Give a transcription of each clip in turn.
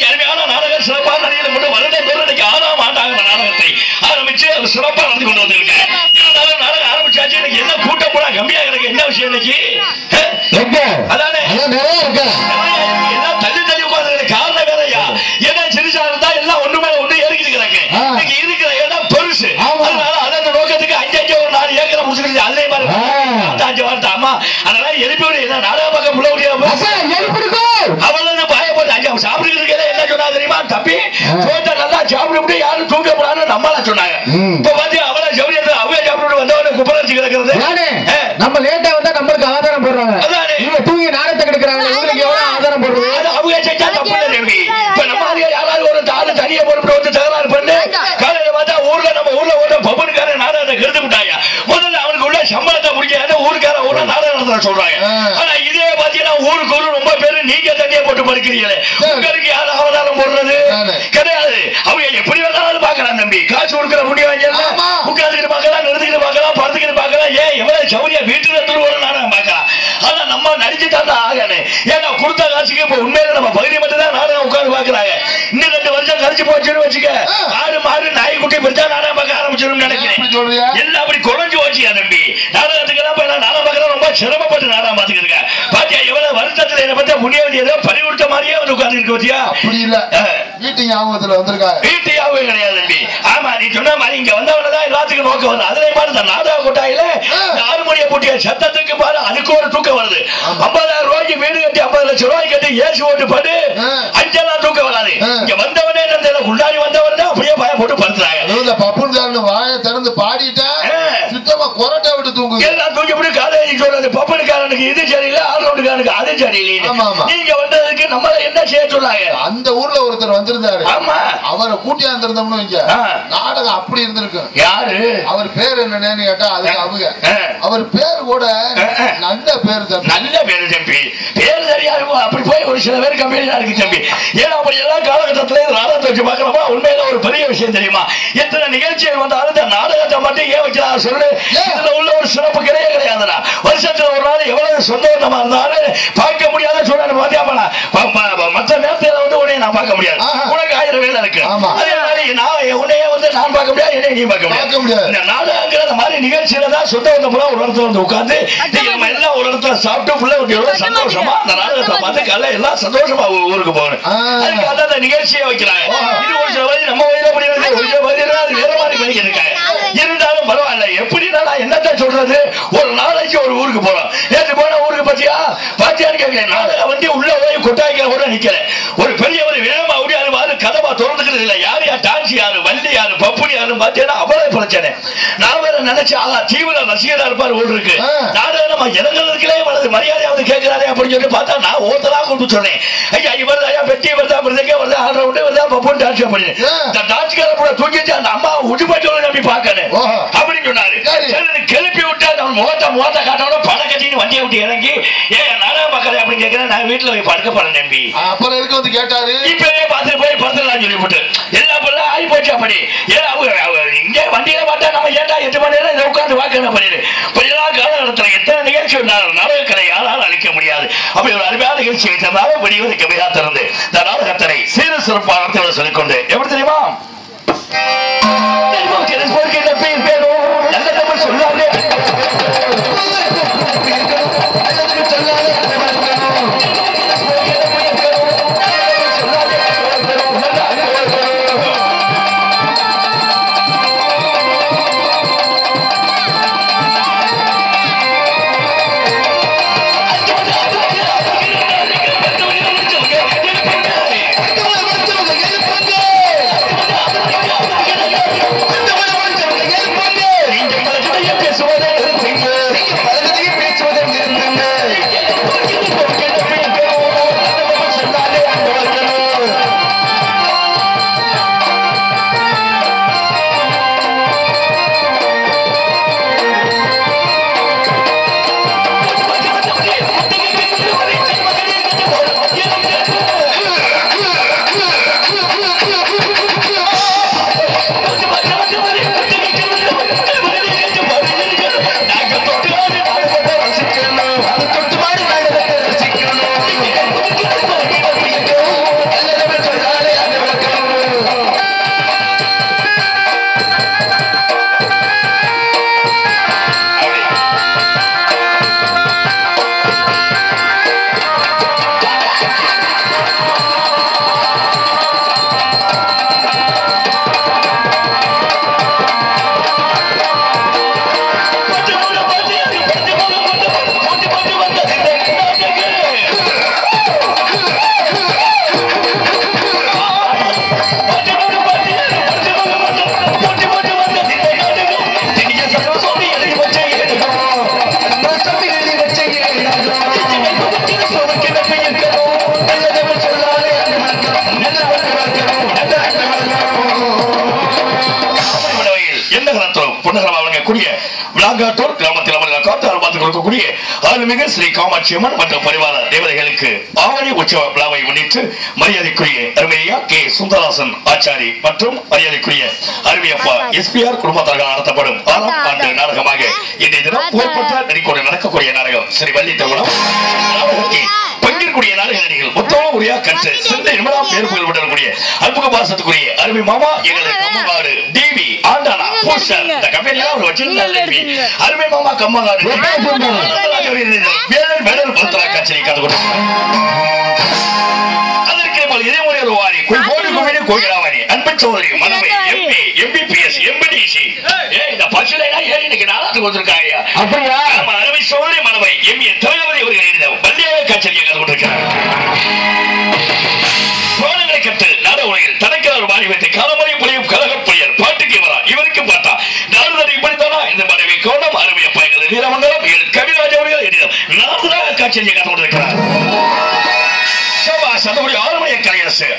அருமையான நாடகம் சிறப்பான நடிகர் கொண்டு வருடம் தோறும் ஆறாம் ஆண்டாக நாடகத்தை ஆரம்பிச்சு அது சிறப்பாக நடந்து கொண்டு வந்திருக்கேன். இருந்தாலும் நாடகம் ஆரம்பிச்சாச்சு. எனக்கு என்ன கூட்டம் போல கம்மியாக இருக்கு. என்ன விஷயம் இன்னைக்கு? அதானே எல்லாம் தள்ளி தள்ளி உட்கார்ந்து காரணம் வேறையா? ஏன்னா சிறுசா இருந்தா எல்லாம் ஒண்ணு மேல ஒண்ணு ஏறிக்கிறாங்க. இன்னைக்கு இருக்கிற இடம் பெருசு. அதனால அதன் நோக்கத்துக்கு 5 ஒரு 4 ஏக்கரை முடிச்சுக்கிட்டு அதே மாதிரி 5 வார்த்தை அம்மா அதனால எழுப்பி விட என்ன நாடகம் பார்க்க முடியாது. அவ்வளவு பயப்பட்டு 5 சாப்பிடுறதுக்கு என்ன சொன்னா தெரியுமா? தப்பி சோத்தை நல்லா சாப்பிட்டு யாரும் தூங்க கூடாதுன்னு நம்மளா சொன்னாங்க. இப்ப வந்து அவ்வளவு சௌரியத்தை அவங்க சாப்பிட்டு வந்தவன குப்பரச்சு கிடக்கிறது. நம்ம லேட்டா வந்தா நம்மளுக்கு ஆதாரம் போடுறாங்க. இவங்க தூங்கி நாடகத்தை கெடுக்கிறாங்க. இவங்களுக்கு எவ்வளவு ஆதாரம் போடுறது? அவங்க செஞ்சா தப்பு இல்லை தம்பி. இப்ப நம்ம யாராவது ஒரு தாளு தனியா போட்டு வந்து தகராறு பண்ணு காலையில பார்த்தா ஊர்ல நம்ம ஊர்ல ஒரு பப்பனுக்கார நாடகத்தை கெடுத்து விட்டாங்க. முதல்ல அவனுக்கு உள்ள சம்பளத்தை முடிக்க ஊருக்கார ஊர்ல நாடகம் நடத்த சொல்றாங்க. ஆனா இதே பாத்தீங்கன்னா ஊருக்கு ஊரு ரொம்ப பேரு நீங்க தனியா போட்டு படிக்கிறீங்களே உங்களுக்கு யாரும் அவதாரம் போடுறது கிடையாது. அவங்க எப்படி வேணாலும் பாக்கலாம் தம்பி. காசு கொடுக்கிற முடியும் உட்காந்துக்கிட்டு பாக்கலாம், நிறுத்திக்கிட்டு பாக்கலாம், படுத்துக்கிட்டு பாக்கலாம். ஏன் எவ்வளவு சௌரியா வீட்டுல இருந்து ஒரு நாடகம் பாக்கலாம். ஆனா நம்ம நடிச்சு தாண்டா ஆகணும். ஏன்னா கொடுத்த காசுக்கு இப்ப உண்மையில நம்ம பகுதி மட்டும் தான் நாடகம் உட்கார்ந்து பாக்குறாங்க. இன்னும் 2 வருஷம் கழிச்சு போச்சுன்னு வச்சுக்க ஆடு மாடு நாய் குட்டி பிடிச்சா நாடகம் பார்க்க ஆரம்பிச்சிடும் நினைக்கிறேன். எல்லாம் அப்படி குறைஞ்சு போச்சு தம்பி. நாடகத்துக்கு எல்லாம் நாடகம் பார்க்கறத ரொம்ப சிரமப்பட்டு நாடகம் பார்த்துக்கிட்டு இருக்கேன். பாத்தியா எவ்வளவு வருத்தத்துல என்ன பத்தி முனியவதி ஏதோ பறி கொடுத்த மாதிரியே வந்து உட்கார்ந்து இருக்கு பாத்தியா? அப்படி இல்ல வீட்டு ஞாபகத்துல வந்திருக்காங்க. வீட்டு ஞாபகம் கிடையாது தம்பி. ஆமா நீ சொன்ன மாதிரி இங்க வந்தவனதான் எல்லாத்துக்கும் நோக்கம் வருது. அதுல மாதிரி இந்த நாடக கொட்டாயில ஆறுமணியை போட்டிய சத்தத்துக்கு பாரு அதுக்கு ஒரு தூக்கம் வருது. 50,000 ரூபாய்க்கு வீடு கட்டி 50 லட்சம் ரூபாய்க்கு கட்டி ஏசி ஓட்டு பண்ணு அஞ்செல்லாம் தூக்கம் வராது. இங்க வந்தவனே உள்ளாடி வந்தவனே அப்படியே பயம் போட்டு படுத்துறாங்க. பப்புன்னு வாயை திறந்து பாடிட்டா சுத்தமா கொரட்டை விட்டு தூங்கு எல்லாம் தூக்கி விட்டு காலேஜ் சொல்றது பப்பனுக்காரனுக்கு இது சரியில்லை ஆல்ரவுண்டுக்காரனுக்கு அது சரியில்லை. நீங்க வந்ததுக்கு நம்மள என்ன செய்ய சொன்னாங்க? அந்த ஊர்ல ஒருத்தர் வந்திருந்தாரு. ஆமா அவரை கூட்டியாந்திருந்தோம்னு வைங்க நாடகம் அப்படி இருந்திருக்கு. யாரு அவர் பேர் என்னன்னு கேட்டா அதுக்கு அவங்க அவர் பேர் கூட நல்ல பேர் தம்பி. நல்ல பேரு தம்பி. பேர் சரியா இருக்கும். அப்படி போய் ஒரு சில பேர் கம்பெனியா இருக்கு தம்பி. ஏன்னா அப்படி எல்லா காலகட்டத்திலே நாடகத்தை வச்சு பார்க்கலாமா? உண்மையில ஒரு பெரிய விஷயம் தெரியுமா? எத்தனை நிகழ்ச்சிகள் வந்தாலும் இந்த நாடகத்தை மட்டும் ஏன் வைக்கலாம் சொல்லு. இதுல உள்ள ஒரு சிறப்பு கிடையாதுடா. வருஷத்துல ஒரு நாள் எவ்வளவு சந்தோஷமா இருந்தாலும் பார்க்க முடியாத சூழ்நிலை பாத்தியாப்பா. மற்ற நேரத்தில் வந்து உன்னை நான் பார்க்க முடியாது. உனக்கு 1000 வேலை இருக்கு. அதே மாதிரி நான் உன்னையே வந்து நான் பார்க்க முடியாது, என்னை நீ பார்க்க முடியாது. இந்த நாடகங்கிற மாதிரி நிகழ்ச்சியில தான் சொந்த வந்த புள்ள ஒரு இடத்துல வந்து உட்கார்ந்து நம்ம எல்லாம் ஒரு இடத்துல சாப்பிட்டு புள்ள குட்டியோட சந்தோஷமா அந்த நாடகத்தை பார்த்து கல்ல எல்லாம் சந்தோஷமா ஊருக்கு போகணும். அதுக்கு அந்த நிகழ்ச்சியை வைக்கிறாங்க. இது ஒரு சில வயது நம்ம வயதில் முடியாது, ஒரு சில வயதில் அது வேற மாதிரி பண்ணிக்க இருக்காங்க. இருந்தாலும் பரவாயில்ல. எப்படின்னா நான் என்னத்த சொல்றது, ஒரு நாளைக்கு ஒரு ஊருக்கு போறோம். நேற்று போன ஊருக்கு பாத்தியான்னு கேட்கிறேன். நாடகம் வந்து உள்ள போய் கொட்டாய்க்கிற கூட நிக்கிறேன். ஒரு பெரிய ஒரு வேகமா ஓடியாரு வாரு கதவா திறந்துக்கிறது இல்லை. யாரு டான்சி யாரு வண்டி யாரு பப்புனி யாரு பாத்தீங்கன்னா அவ்வளவு பிரச்சனை. நான் வேற நினைச்சு தீவிர ரசிகரா இருப்பாரு ஊர் இருக்கு. நாடகம் நம்ம இறங்குறதுக்குள்ளே வளர்ந்து மரியாதையாவது கேட்கிறாரே அப்படின்னு சொல்லி பார்த்தா நான் ஒருத்தரா கொண்டு சொன்னேன். ஐயா இவர் ஐயா பெட்டி வருதா மிருதங்கே வருதா ஆல்ரவுண்டு வருதா பப்புன்னு டான்ஸ் பண்ணி இந்த டான்ஸ்கார கூட தூக்கிட்டு அந்த அம்மா உடுப்பட்டோட நம்பி பார்க்கணும் அப்படின்னு சொன்னாரு. கிளப்பி விட்டு அவன் முகத்தை காட்டோட பணம் கட்டின்னு வண்டியை விட்டு இறங்கி ஏன் நாடகம் பார்க்கறேன் அப்படின்னு கேட்கிறேன். நான் வீட்டுல போய் படுக்க போறேன் நம்பி. அப்புறம் எதுக்கு வந்து கேட்டாரு? இப்பவே பார்த்துட்டு போய் படுத்துலாம் சொல்லி போட்டு எல்லா பொருளும் ஆகி போச்சு. அப்படி ஏன் இங்க வண்டியில பார்த்தா நம்ம ஏட்டா 8 மணி நேரம் இதை உட்காந்து பார்க்கணும் பண்ணிடு. எல்லா காலகட்டத்தில் எத்தனை நிகழ்ச்சி நாடகக்கலை யாராலும் அழிக்க முடியாது. அப்படி ஒரு அருமையான நிகழ்ச்சி வைத்திருந்தாலும் வெளியூருக்கு மிக திறந்து இந்த நாடகத்தனை சீர சிறப்பாக சொல்லிக்கொண்டு எப்படி தெரியுமா நல்ல தமிழ் சொல்லாதே இருக்கக்கூடிய விளாங்காட்டூர் கிராமத்தில் பார்த்துக் கொடுக்கக்கூடிய அருள்மிகு ஸ்ரீ காமாட்சி அம்மன் மற்றும் பரிவார தேவதைகளுக்கு ஆவணி உற்சவ விழாவை முன்னிட்டு மரியாதைக்குரிய அருமையா கே சுந்தராசன் ஆச்சாரி மற்றும் மரியாதைக்குரிய அருமையப்பா எஸ்பிஆர் குடும்பத்தார்கள் நடத்தப்படும் 6ஆம் ஆண்டு நாடகமாக இன்றைய தினம் புகழ்பெற்ற நடிகோடு நடக்கக்கூடிய நாடகம் ஸ்ரீ வள்ளி திருமணம் நாடகத்தில் பங்கேற்கக்கூடிய நாடக நடிகள் மொத்தமாக உரையா கற்று சிறந்த நிமிடம் பேர் புகழ் விடக்கூடிய அற்புத பாசத்துக்குரிய அருமை மாமா எங்களது கம்மங்காடு டிவி ஆண்டானா பூஷர் இந்த கம்பெனியெல்லாம் அவர் வச்சிருந்தாங்க அருமை மாமா கம்மங்காடு மெடல் பத்திரா காட்சியை கண்டு கொடுத்தார். அதற்கு மேல் இதே முறை ஒரு வாரி கோடி குமிழி கோகிலாவாணி அன்பு சோதரி மனவை எம்பி எம்பிபிஎஸ் எம்பிடிசி இந்த பசுலைனா ஏறி இன்னைக்கு நாளாத்துக்கு வந்திருக்காங்க. அப்படியா? நம்ம அருமை சோதரி மனவை எம்ஏ திலகவதி அவர்கள் எழுதிய வள்ளியாக காட்சியை கண்டு கொண்டிருக்கிறார். சோழங்களை கற்று நாட உலகில் தனக்கான ஒரு மாறி வைத்து காலமுறை புரியும் கழக புயல் பாட்டுக்கு வரா இவருக்கு பார்த்தா நாடுதலை இப்படித்தானா இந்த மனைவி கோணம் அருமைய பயங்கள் வீரமங்கலம் கவிராஜ் அவர்கள் எழுதிய நாடுதாக காட்சியை கண்டு கொண்டிருக்கிறார்.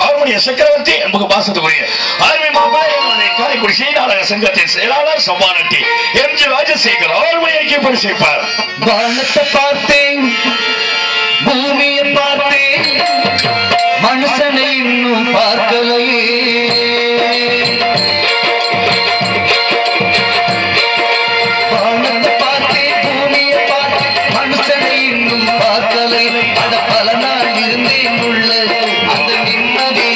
ஆறுமணிய சக்கரவர்த்தி என்பது பாசத்துக்குரிய ஆர்மி மாப்பிள்ளை காரைக்குடி ஸ்ரீநாடக சங்கத்தின் செயலாளர் சம்மானட்டி எம்ஜி ராஜசேகர் ஆறுமணி அறிக்கை பரிசீலிப்பார். வானத்தை பார்த்தேன், பூமியை பார்த்தேன், மனுஷனை இன்னும் பார்க்கலையே. வானத்தை பார்த்தேன், பூமியை பார்த்தேன், மனுஷனை இன்னும் பார்க்கலை. அட பல நாள் இருந்தேன் உள்ள அந்த நிம்மதி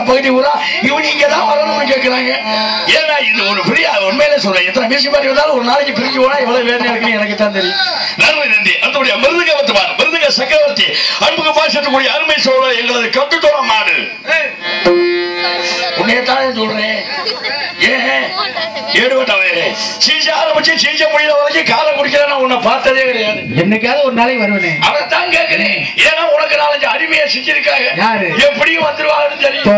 பகுதி ஊரா இவங்க இங்கதான் வரணும்னு கேட்கிறாங்க. ஏன்னா இது ஒரு ஃப்ரீயா உண்மையிலே சொல்றேன். எத்தனை மியூசிக் மாதிரி இருந்தாலும் ஒரு நாளைக்கு பிரிஞ்சு போனா எவ்வளவு வேதனை இருக்குன்னு எனக்கு தான் தெரியும். நன்றி நன்றி. அதனுடைய மிருதுக சக்கரவர்த்தி அன்புக்கு பாசத்துக்குரிய அருமை சோழ எங்களது கட்டுத்தோட மாடு உன்னையத்தானே சொல்றேன். ஏன் ஏடுவட்டவே சீச ஆரம்பிச்சு சீச முடியல வரைக்கும் காலம் குடிக்கிறேன் உன்னை பார்த்ததே கிடையாது. என்னைக்காவது ஒரு நாளைக்கு வருவேனே அவன் தான் கேட்கிறேன். ஏன்னா உனக்கு 4-5 அடிமையை செஞ்சிருக்காங்க. எப்படியும் வந்துருவாங்கன்னு தெரியும்.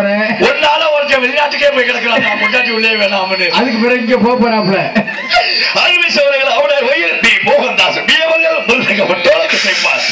ஒரு நாள ஒருத்தர் வெளிநாட்டுக்கே போய் கிடக்கிறாங்க. முன்னாடி உள்ளே வேணாம்னு அதுக்கு பிறகு இங்க போறாப்ல அருமை சோழர்கள் அவருடைய வயிறு டி மோகன்தாஸ் பியவர்கள் மிருதகப்பட்டோளுக்கு செய்வார்.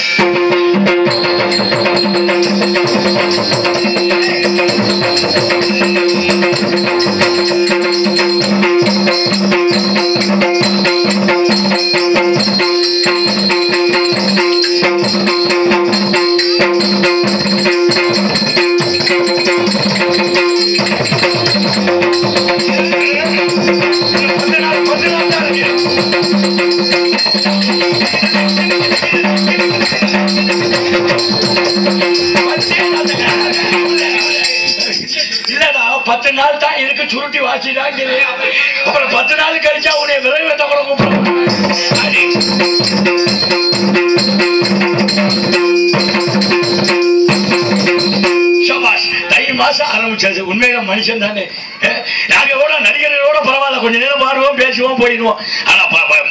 எடுத்து சுருட்டி வாசிதான் அப்புறம் 10 நாள் கழிச்சா உன்னை விரைவத்தை கூட கூப்பிடுவோம். தை மாசம் ஆரம்பிச்சாச்சு. உண்மையில மனுஷன் தானே. நாங்க கூட நடிகர்களோட பரவாயில்ல, கொஞ்ச நேரம் பாடுவோம், பேசுவோம், போயிடுவோம். ஆனா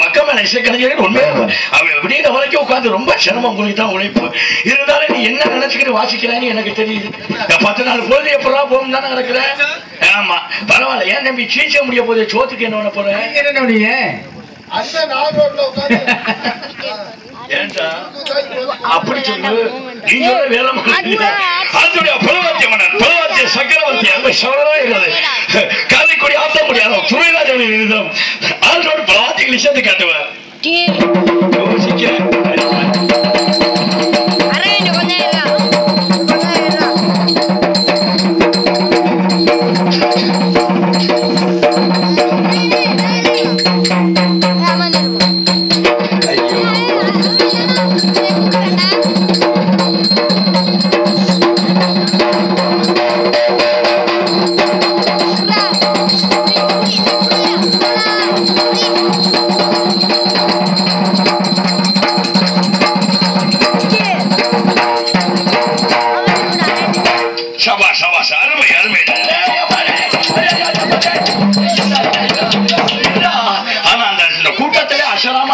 மக்கள் மேல இசைக்கலைஞர்கள் உண்மையில அவங்க விடிய வரைக்கும் உட்காந்து ரொம்ப சிரமம். உங்களுக்கு தான் உழைப்பு இருந்தாலும் நீ என்ன நினைச்சுக்கிட்டு வாசிக்கிறான்னு எனக்கு தெரியுது. 10 நாள் பொழுது எப்படா போகும் தானே நடக்கிறேன். ஆமா பரவாயில்ல. ஏன் தம்பி சீச்ச முடிய போதே சோத்துக்கு என்ன பண்ண போறேன்? அப்படி சொல்லு. நீங்க புலவாத்திய சக்கரவர்த்தி அன்பை சவரா இருக்கிறது. காலைக்குடி ஆத்த முடியாது துறைராஜனுடைய நிறுத்தம் ஆளோட புலவாத்திகள் விஷயத்தை காட்டுவேன்.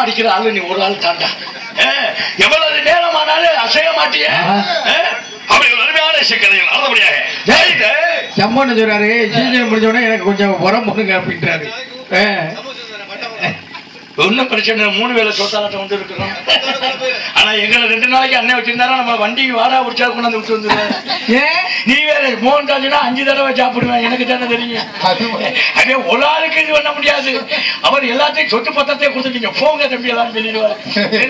அடிக்கிற ஆளு நீ ஒரு ஆள் தாண்டா. எவ்வளவு நேரமானாலும் அசைய மாட்டிய. அப்படி ஒரு அருமையான இசைக்கலைஞர். நல்லபடியாக சம்மன்னு சொல்றாரு. சீசன் முடிஞ்ச உடனே எனக்கு கொஞ்சம் உரம் பண்ணுங்க அப்படின்றாரு. ஒன்னும் பிரச்சனை 3 வேளை சோத்தாலாட்டம் வந்து இருக்கிறோம். ஆனா எங்களை 2 நாளைக்கு அண்ணன் வச்சிருந்தாரா நம்ம வண்டிக்கு வாடா பிடிச்சா கொண்டாந்து விட்டு வந்துருவாரு. நீ வேற மோகன்ராஜ்னா 5 தடவை சாப்பிடுவேன். எனக்கு தானே தெரியும். அதே ஒரு ஆளுக்கு இது பண்ண முடியாது. அவர் எல்லாத்தையும் சொத்து பத்திரத்தையும் கொடுத்துட்டீங்க போங்க தம்பி எல்லாம் சொல்லிடுவாரு.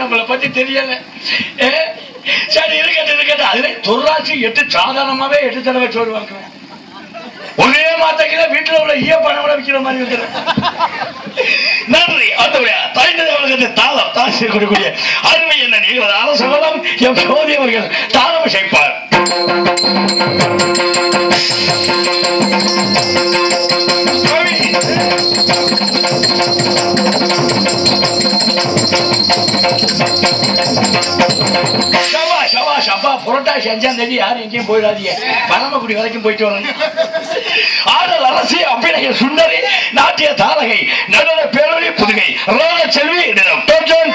நம்மளை பத்தி தெரியல. சரி இருக்கட்டும். அதுல தொழிலாட்சி 8 சாதாரணமாவே 8 தடவை சோறு வாங்குவேன். ஒரே மாத்தக்கில வீட்டுல உள்ள ஈய பணம் விற்கிற மாதிரி இருக்கிறேன். நன்றி. தாளம் தாசி கொடுக்கூடிய அருமை என்ன நீங்கள் அரசவலம் எம் சோதி அவர்கள் தாளம் செய்ப்பார். அப்பா புரட்டாசி 5ஆம் தேதி யாரும் எங்கேயும் போயிடாதீங்க. பரமக்குடி வரைக்கும் போயிட்டு வரணும். ஆடல் அரசி அபிநய சுந்தரி நாட்டிய தாரகை நடன பேரொழி புதுகை ரோட செல்வி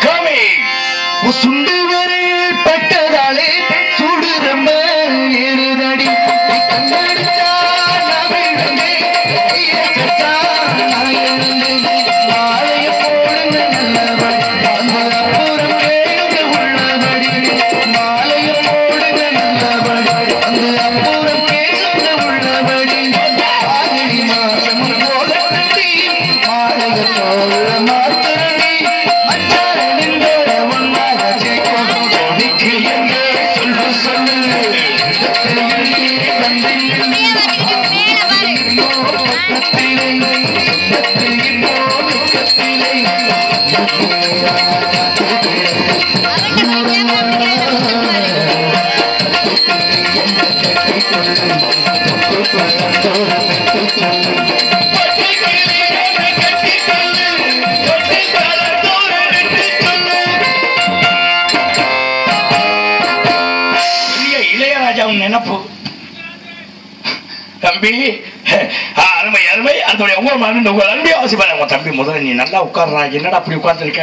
காமி சுண்டு வரையில் பட்டதாலே சுடு ரொம்ப ஏறுதடி நினைப்பு தம்பி. அருமை அருமை. அதோடைய உங்க அன்பை அவசியம். உங்க தம்பி முதல்ல நீ நல்லா உட்கார்றா. என்னடா அப்படி உட்கார்ந்துருக்க?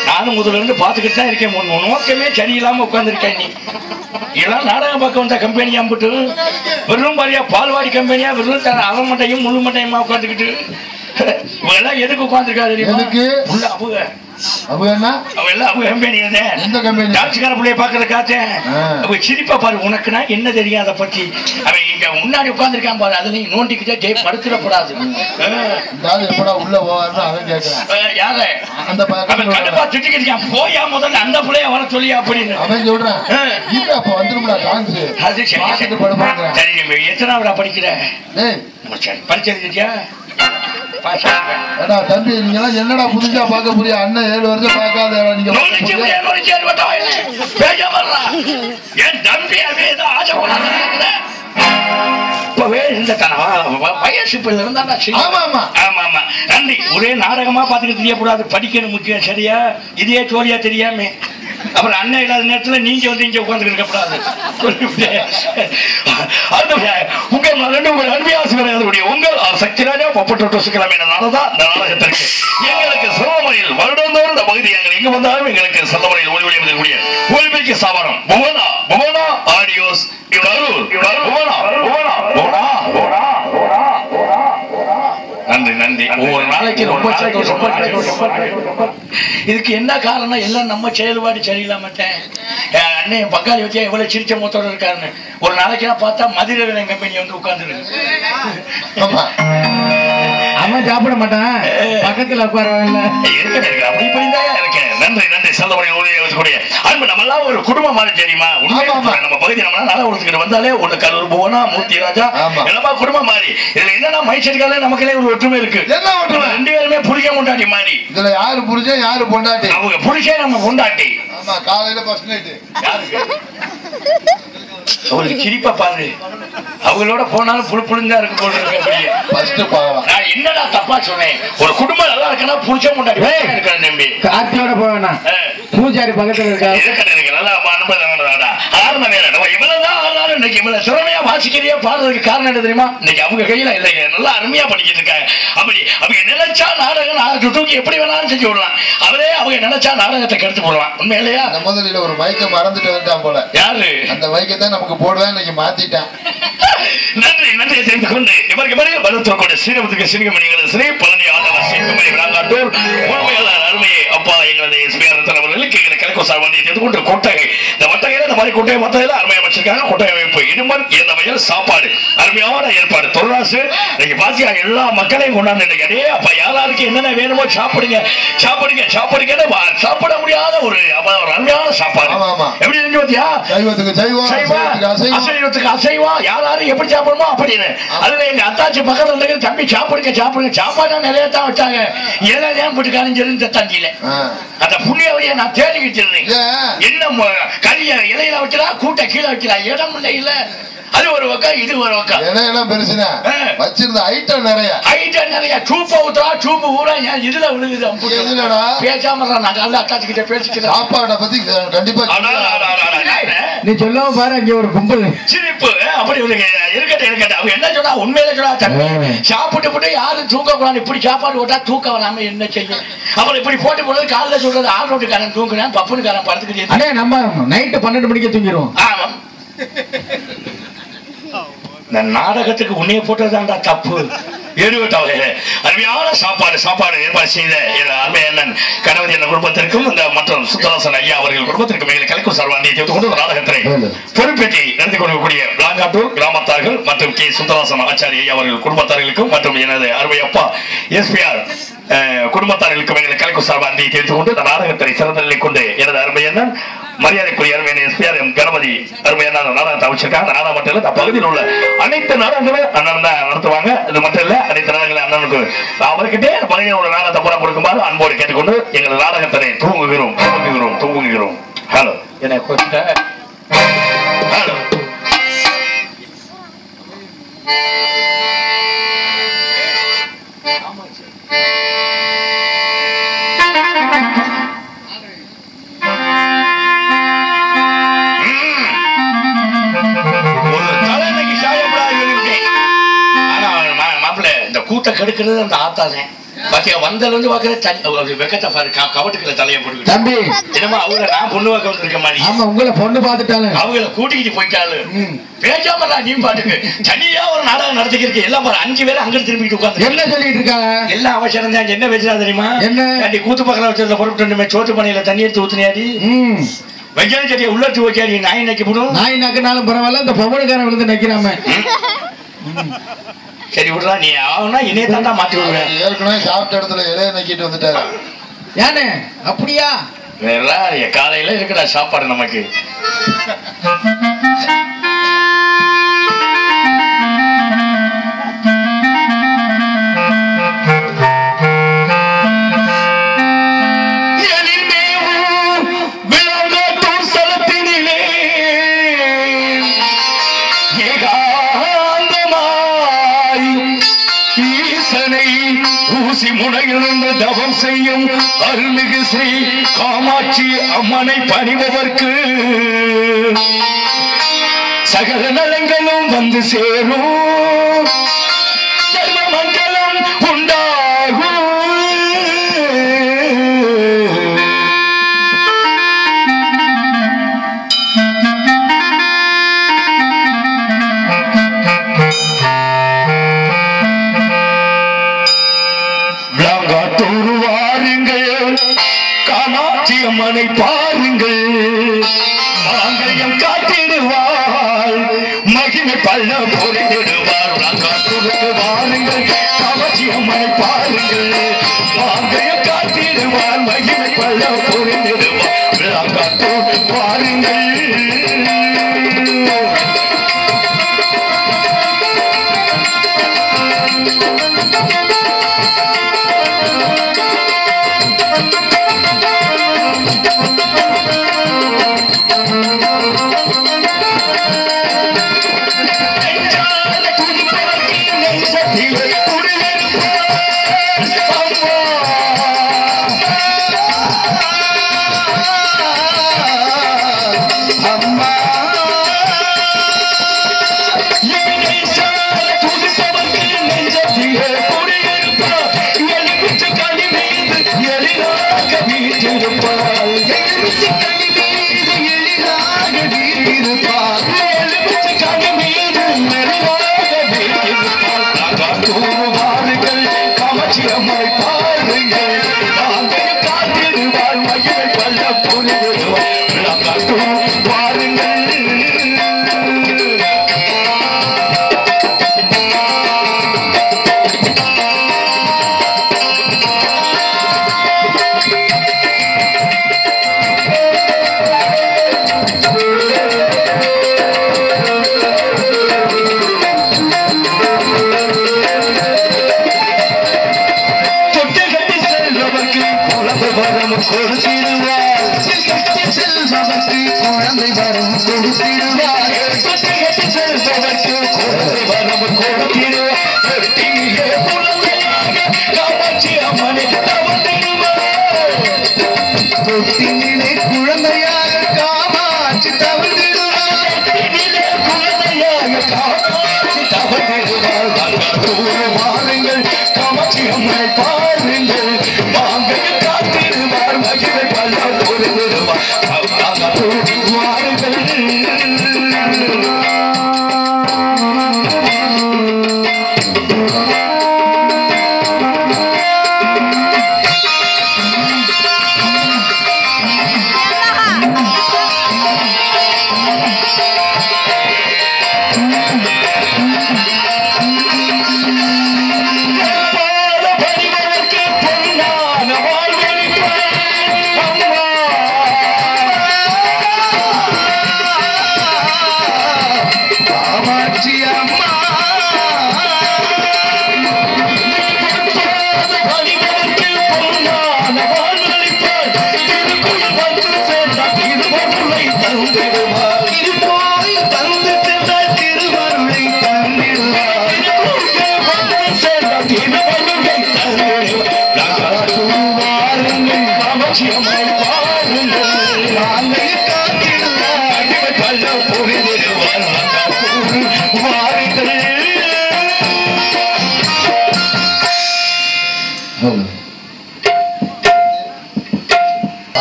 நானும் முதல்ல இருந்து பாத்துக்கிட்டு தான் இருக்கேன். நோக்கமே சரியில்லாம உட்கார்ந்துருக்கேன். நீ இதெல்லாம் நாடகம் பார்க்க வந்த கம்பெனியா போட்டு வெறும் பாரியா பால்வாடி கம்பெனியா வெறும் அரை மட்டையும் முழு மட்டையுமா உட்காந்துக்கிட்டு எல்லாம் எதுக்கு உட்காந்துருக்காரு? சிரிப்பா பாரு. உனக்குன்னா என்ன தெரியும் அதை பத்தி? அவன் இங்க முன்னாடி உட்கார்ந்துருக்கான் பாரு. அதுலயும் நோண்டிக்கிட்டே படுத்துடக்கூடாது. போயா முதல்ல அந்த பிள்ளைய வர சொல்லியா அப்படின்னு எத்தனாவதா படிக்கிற? படிச்சிருக்கியா தம்பி? நீங்க என்னடா புதுசா பார்க்க முடியும்? அண்ணன் 7 வருஷம் பார்க்காத நீங்க என் தம்பி ஆசை அப்பவே இந்த வயசு பிள்ளை இருந்தா நன்றி. ஒரே நாடகமா பாத்துக்கிட்டு தெரியக்கூடாது, படிக்கணும் முக்கியம். சரியா? இதே ஜோலியா தெரியாம அப்புறம் அண்ணன் இல்லாத நேரத்துல நீங்க வந்து இங்க உட்கார்ந்து இருக்கக்கூடாது. உங்கள் அருமையாசிரியர் உங்கள் சக்திராஜா பப்பட்டுக்கிழமையினாலதான் இந்த நாடகத்திற்கு எங்களுக்கு சிவமணியில் வருடந்தோறும் இந்த பகுதி எங்க வந்தாலும் எங்களுக்கு சிவமணியில் ஒளிவெளியக்கூடிய ஒலிபெருக்கி சாபனம் புவனா புவனா ஆடியோஸ் நன்றி நன்றி. ஒவ்வொரு நாளைக்கு ரொம்ப இதுக்கு என்ன காரணம்? எல்லாம் நம்ம செயல்பாடு சரியில்லாமட்டேன். அண்ணன் பக்காளி வச்சா எவ்வளவு சிரிச்ச மூத்தோட இருக்காருன்னு ஒரு நாளைக்கு பார்த்தா மதுரை கம்பெனி வந்து உட்கார்ந்து அவன் சாப்பிட மாட்டான், பக்கத்துல உட்காரவில்ல அப்படி இப்படிதான் இருக்கேன். நன்றி நன்றி. செல்லக்கூடிய அன்பு நம்ம எல்லாம் ஒரு குடும்பம் மாதிரி தெரியுமா? நம்ம பகுதி நம்ம நல்லா ஒருத்துக்கிட்டு வந்தாலே ஒரு கரூர் புவனா மூர்த்தி ராஜா எல்லாமே குடும்பம் மாதிரி. இதுல என்னன்னா மைசெட்கால நமக்குள்ளே ஒரு ஒற்றுமை இருக்கு. ரெண்டு பேருமே புரிக்க கொண்டாட்டி மாதிரி. இதுல யாரு புரிஞ்சா யாரு பொண்டாட்டி? அவங்க புரிச்சே நம்ம பொண்டாட்டி. ஆமா, காலையில ஃபர்ஸ்ட் நைட் அவங்களுக்கு சிரிப்பா பாரு, அவங்களோட போனாலும் புழு புழுந்தா இருக்கு போல இருக்கு. நான் என்னடா தப்பா சொன்னேன்? ஒரு குடும்பம் நல்லா இருக்குன்னா புடிச்ச முன்னாடி இருக்கிறேன் தம்பி. கார்த்தியோட போவேனா பூஜாரி பக்கத்துல இருக்கா இருக்கு நல்லா ஆரம்பம் வேற. இவ்வளவுதான் ஆனாலும் இன்னைக்கு இவ்வளவு சிறமையா வாசிக்கிறியா பாடுறதுக்கு காரணம் என்ன தெரியுமா? இன்னைக்கு அவங்க கையில இல்லைங்க, நல்லா அருமையா படிக்கிட்டு இருக்காங்க. அப்படி அவங்க நினைச்சா நாடகம் தூக்கி எப்படி வேணாலும் செஞ்சு விடலாம். அவரே அவங்க நினைச்சா நாடகத்தை கெடுத்து போடலாம். உண்மையிலேயா? அந்த முதலில் ஒரு மைக்க மறந்துட்டு வந்துட்டான் போல. யாரு? அந்த மைக்கை நமக்கு போடுவேன், இன்னைக்கு மாத்திட்டேன். நன்றி நன்றியை தெரிந்து கொண்டு இவருக்கு மறையில் வருத்தக்கூடிய ஸ்ரீரமத்துக்கு சிறுகமணிகள் ஸ்ரீ பழனி ஆதவர் சிறுகமணி விளாங்காட்டூர் உண்மையாளர் அருமையை அப்பா எங்களது எஸ்பிஆர் அவர்களுக்கு எங்களை கிழக்கு சார் வண்டியை தெரிந்து கொண்டு கொட்டகை இந்த வட்டகையில இந்த மாதிரி கொட்டகை மொத்தத்தில் அருமையை வச்சிருக்காங்க. கொட்டகை அமைப்பு இடுமன் இந்த வயல் சாப்பாடு அருமையான ஏற்பாடு. தொழிலாசு இன்னைக்கு பாத்தீங்க எல்லா மக்களையும் கொண்டாந்து இன்னைக்கு அடே அப்பா யாராருக்கு என்னென்ன வேணுமோ சாப்பிடுங்க சாப்பிடுங்க சாப்பிடுங்க சாப்பிட முடியாத ஒரு அருமையான சாப்பாடு. எப்படி இருந்து பாத்தியா? சைவத்துக்கு சைவம், அசைவத்துக்கு அசைவம், யாரும் எப்படி சாப்பிடணுமோ அப்படின்னு. அதுல எங்க அத்தாச்சி பக்கத்துல இருக்கிற தம்பி சாப்பிடுங்க சாப்பிடுங்க சாப்பாடு நிறைய தான் வச்சாங்க. ஏன் போட்டு காணிஞ்சிருந்து தண்டியில அந்த புண்ணிய வழியை நான் தேடிக்கிட்டு இருந்தேன். என்ன கறிய இலையில வைக்கிறா, கூட்ட கீழே வைக்கிறா, இடம் இல்லை இல்ல. அது ஒரு பக்கம், இது ஒரு பக்கம். இலையெல்லாம் பெருசுனா வச்சிருந்த ஐட்டம் நிறைய சூப்பை ஊத்துறா, சூப்பு ஊரா இதுல விழுகுது. பேசாம நான் அத்தாச்சிக்கிட்ட பேசிக்கிறேன். சாப்பாடை பத்தி கண்டிப்பா நீ சொல்லாம பாரு, அங்க ஒரு கும்பல் சிரிப்பு. அப்படி இருக்கட்டும். அவங்க என்ன சொன்னா உண்மையில சொன்னா தம்பி சாப்பிட்டு யாரும் தூக்க கூடாது. இப்படி சாப்பாடு போட்டா தூக்க வராம என்ன செய்யும்? அப்புறம் இப்படி போட்டு போடுறது காலைல சொல்றது ஆள் ரோட்டுக்காரன் தூங்குறேன், பப்புனுக்காரன் படுத்துக்கிட்டு நம்ம நைட்டு 12 மணிக்கு தூங்கிடுவோம். ஆமா, இந்த நாடகத்துக்கு உன்னைய போட்டதுதான்டா தப்பு. அருமையான சாப்பாடு ஏற்பாடு செய்த அருமை அண்ணன் கணவதி என்ற குடும்பத்திற்கும் இந்த மற்றும் சுத்தராசன் ஐயா அவர்கள் குடும்பத்திற்கும் எங்களை கலைக்கும் சார்பாண்டியை தெரிந்து கொண்டு நாடகத்தினை பொறுப்பேற்றி நடத்தி கொண்டிருக்கக்கூடிய விளாங்காட்டூர் கிராமத்தார்கள் மற்றும் கே சுந்தராசன் ஆச்சாரி ஐயா அவர்கள் குடும்பத்தார்களுக்கும் மற்றும் எனது அருமை அப்பா எஸ்பிஆர் குடும்பத்தார்களுக்கும் எங்களை கலைக்கும் சார்பாண்டியை தெரிந்து கொண்டு இந்த நாடகத்தினை சிறந்த நிலை கொண்டு எனது அருமை அண்ணன் மரியாதைக்குரிய அருமையான எஸ்பிஆர் எம் கணபதி அருமையான நாடகத்தை அமைச்சிருக்காங்க. அந்த நாடகம் மட்டும் இல்ல, இந்த பகுதியில் உள்ள அனைத்து நாடகங்களும் அண்ணன் தான் நடத்துவாங்க. இது மட்டும் இல்ல, அனைத்து நாடகங்களும் அண்ணனுக்கு அவர்கிட்டே பகுதியில் உள்ள நாடகத்தை புறம் கொடுக்குமாறு அன்போடு கேட்டுக்கொண்டு எங்கள் நாடகத்தினை தூங்குகிறோம். ஹலோ என்ன ஹலோ கூட்ட கெடுக்கிறது அந்த ஆத்தாதான். பாத்தியா வந்தல இருந்து பாக்குற வெக்கத்தை பாரு, கவட்டுக்குள்ள தலையை போட்டு தம்பி என்னமா அவங்கள நான் பொண்ணு பார்க்க வந்திருக்க மாதிரி ஆமா உங்களை பொண்ணு பார்த்துட்டாங்க, அவங்கள கூட்டிக்கிட்டு போயிட்டாலு. பேசாம நீ பாட்டுக்கு தனியா ஒரு நாடகம் நடத்திக்கிறீங்க. எல்லாம் பாரு 5 பேர் அங்க திரும்பிட்டு உட்காந்து என்ன சொல்லிட்டு இருக்காங்க? எல்லாம் அவசரம் தான். என்ன பேசுறா தெரியுமா? என்ன கூத்து பக்கம் வச்சிருந்த பொறுப்பு சோத்து பண்ணையில தண்ணி எடுத்து ஊத்துனியாடி வெஜ்ஜான செடியை உள்ளத்து வச்சாடி நாய் நக்கி போடும். நாய் நக்கினாலும் பரவாயில்ல, இந்த பவனுக்காரன் விழுந்து நக்கிறாம. சரி விடுறா, நீ ஆகுனா இணைய தாண்டா மாத்தி விடுவேன். ஏற்கனவே சாப்பிட்ட இடத்துல இலைய நக்கிட்டு வந்துட்டாரு. ஏன்னு அப்படியா? வேற காலையில இருக்கிற சாப்பாடு நமக்கு. முனையிலிருந்து தவம் செய்யும் அருள்மிகு ஸ்ரீ காமாட்சி அம்மனை பணிபவர்க்கு சகல நலங்களும் வந்து சேரும், சர்வ மங்களம் உண்டாகும். காமாட்சி அம்மனை பாருங்கள், மாங்கல்யம் காத்திடுவாள், மகிமை பள்ள பொறிவிடுவாள். வாருங்கள், காமாட்சி அம்மனை பாருங்கள், மாங்கல்யம் காத்திடுவாள், மகிமை பள்ள பொறிவிடுவாள். பாருங்கள்.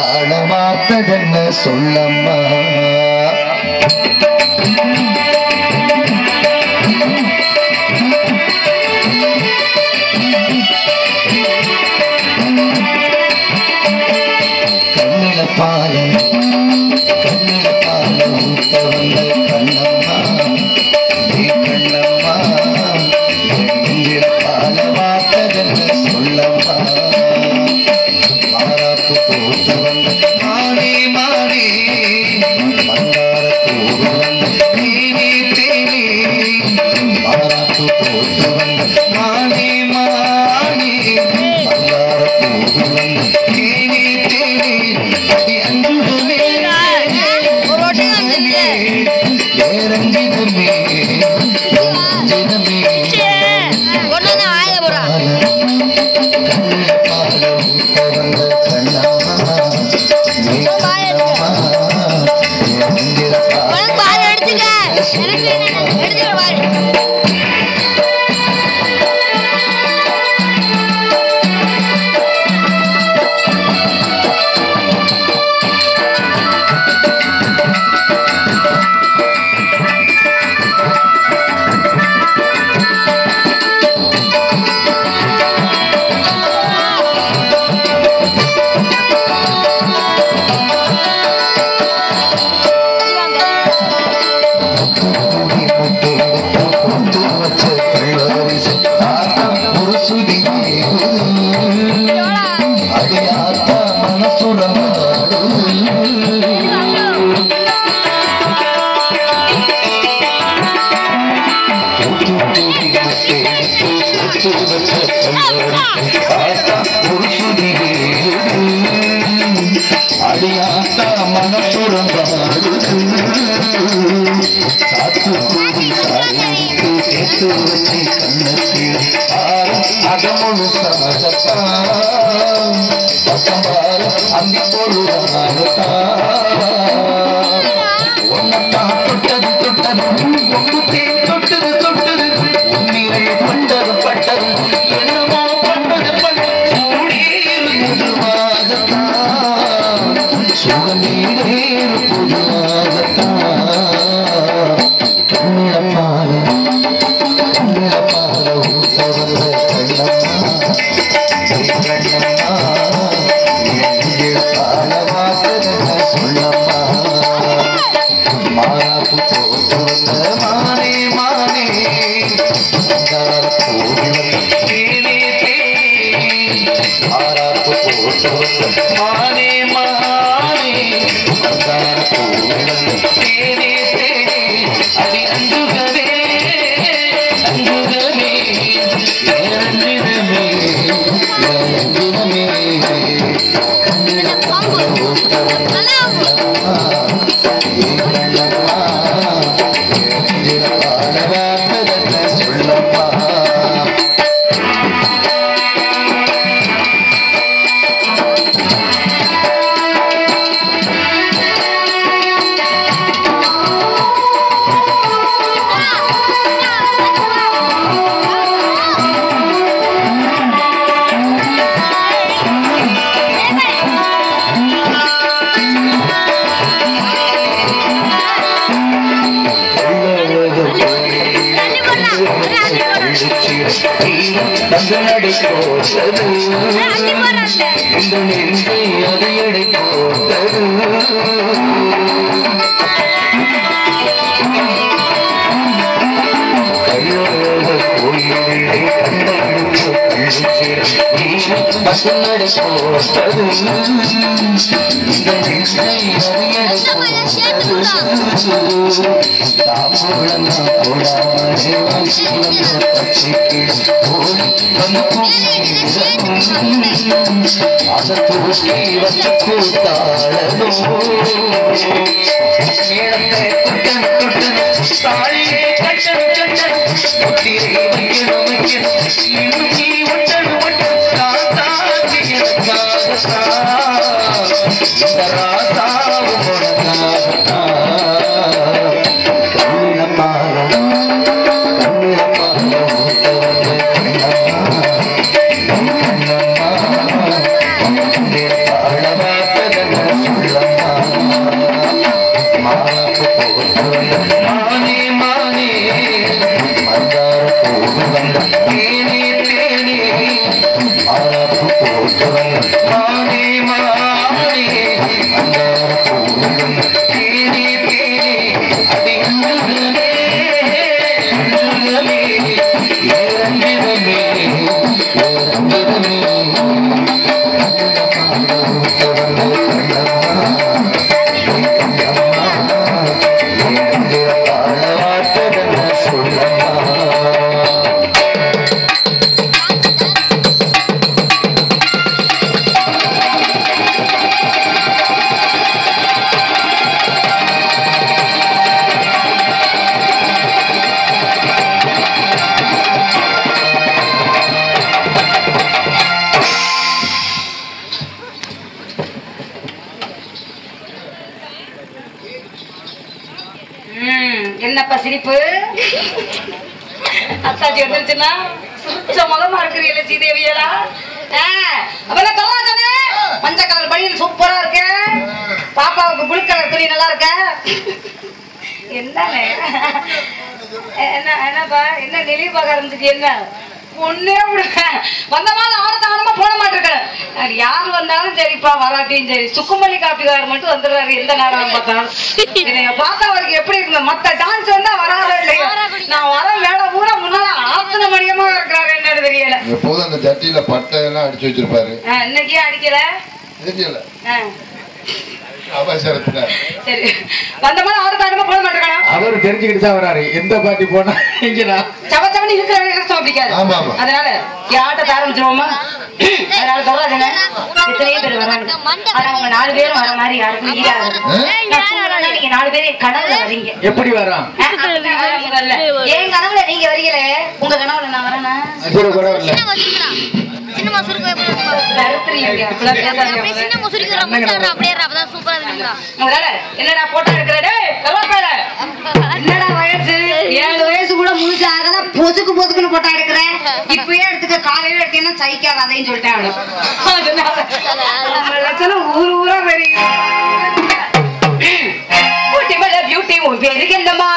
ஆழமாத்ததென்ன சொல்லம்மா, கண்ணில பால ஊத்த வந்த கண்ணம்மா, நீ கண்ணம்மா, கண்ணில பால வாத்ததென்ன சொல்லம்மா, மாறாப்பு போட்டு வந்த மாடி மாடி மந்தார கூடு வந்த தேனி தேனி, மாறாப்பு போட்டு வந்த மாடி மாடி மந்தார கூடு வந்த தேனி தேனி, அடி அன்பு ஒரு சுதியே அடியாத்தா மனப்புறம்பாடு காத்து கூடி சாய்த்து கேட்டு வச்சு கண்ணத்தில் அகமுழு சாகத்தான் பக்கம்பாரு அந்தி பொழுதாகத்தான் ஒன்னத்தான் தொட்டது தொட்டது ஒன்றுத்தே தொட்டது தொட்டது உன்னிலை பட்டது பட்டது என்னமோ பட்டது புதுவாகத்தான் சுகமீடேறு புதுவாகத்தான் கண்ணிடப்பால ஊத்தவல்ல கண்ணம்மா கண்ணம்மா பால வாசன சொல்லம்மா மாறாப்பு போட்டு வந்த மானே மானே தேனே தேனே மாறாப்பு போட்டு வந்த மானே மானே தேனே தேனே அடி அஞ்சுகவே அஞ்சுகவே ஏரஞ்சிதமே ஏரஞ்சிதமே நடை போட்டது இந்த நெஞ்சை அதியடை போட்டது கையோட கோயிலை கண்டெடுத்து பசுநடை போட்டது இந்த நெஞ்சை அதியடை போட்டது தாம்பூலம் போடாமல் பச்சைக்கு போய் அந்த தூக்கி வச்ச கூத்தாளனோ மேடத்தை குட்டன் குட்டன் தாழியே கட்டன் கட்டன் முத்திரை வைக்கணும் வைக்கணும் இன்னும் நீ ஒட்டடு ஒட்டன் தாத்தாச்சி எனக்காகத்தான் இந்த ராசாவும் உனக்காகத்தான் கண்ணிலமால என்னப்பா சிரிப்பு அத்தாச்சி வந்துருச்சுன்னா சுத்த முகமா இருக்கிறீங்களா சீதேவியலா அப்பெல்லாம் கல்லாதானே மஞ்சள் கலர் பனியன் சூப்பரா இருக்கு பாப்பாவுக்கு புளு கலர் துணி நல்லா இருக்க என்னன்னு என்னப்பா என்ன நெளிவு பார்க்க ஆரம்பிச்சிட்டு என்ன ஒன்னே விடுங்க வந்த மாதிரி ஆடத்தானமா போட மாட்டிருக்கேன் யாரு வந்தாலும் சரிப்பா வராட்டியும் சரி சுக்குமல்லி காப்பிக்காரர் மட்டும் வந்துடுறாரு எந்த நேரம் பார்த்தாலும் என்னைய பார்த்தா அவருக்கு எப்படி இருக்கு மத்த டான்ஸ் வந்தா வராத இல்லையா நான் வர வேலை பூரா முன்னால ஆத்தன மணியமா இருக்கிறாரு என்னன்னு தெரியல எப்போதும் அந்த ஜட்டியில பட்டை எல்லாம் அடிச்சு வச்சிருப்பாரு இன்னைக்கே அடிக்கல தெரியல அவசரத்துல சரி வந்தமான ஆறு தாரமா போட மாட்டேங்கானா அவரு தெரிஞ்சுக்கிட்டு தான் வராரு. எந்த பாட்டி போனா இங்கடா சவச்சவனி இருக்கிற கஷ்டம் பிடிக்காது. ஆமா, ஆமா. அதனால ஆட்டத்தை ஆரம்பிச்சிருவோமா? அதனால சொல்றாதுங்க இத்தனையே பேர் வராங்க. ஆனா உங்க 4 பேரும் வர மாதிரி யாருக்கும் ஈடாது. நீங்க 4 பேரும் கனவுல வரீங்க. எப்படி வரான்? என் கனவுல நீங்க வரீங்களே, உங்க கனவுல நான் வரேனா? அது கூட இல்ல. என்னடா போட்டோ எடுக்கிறே என்னடா வயசு 7 வயசு கூட முழுசு ஆகல பொசுக்கு பொசுக்குன்னு போட்டோ எடுக்கிறேன். இப்பயே எடுத்துக்க காலையில எடுத்தீங்கன்னா சைக்காது அதையும் சொல்லிட்டேன். ஊர் ஊரா தெரியும். பியூட்டி உன் பேருக்கு என்னம்மா?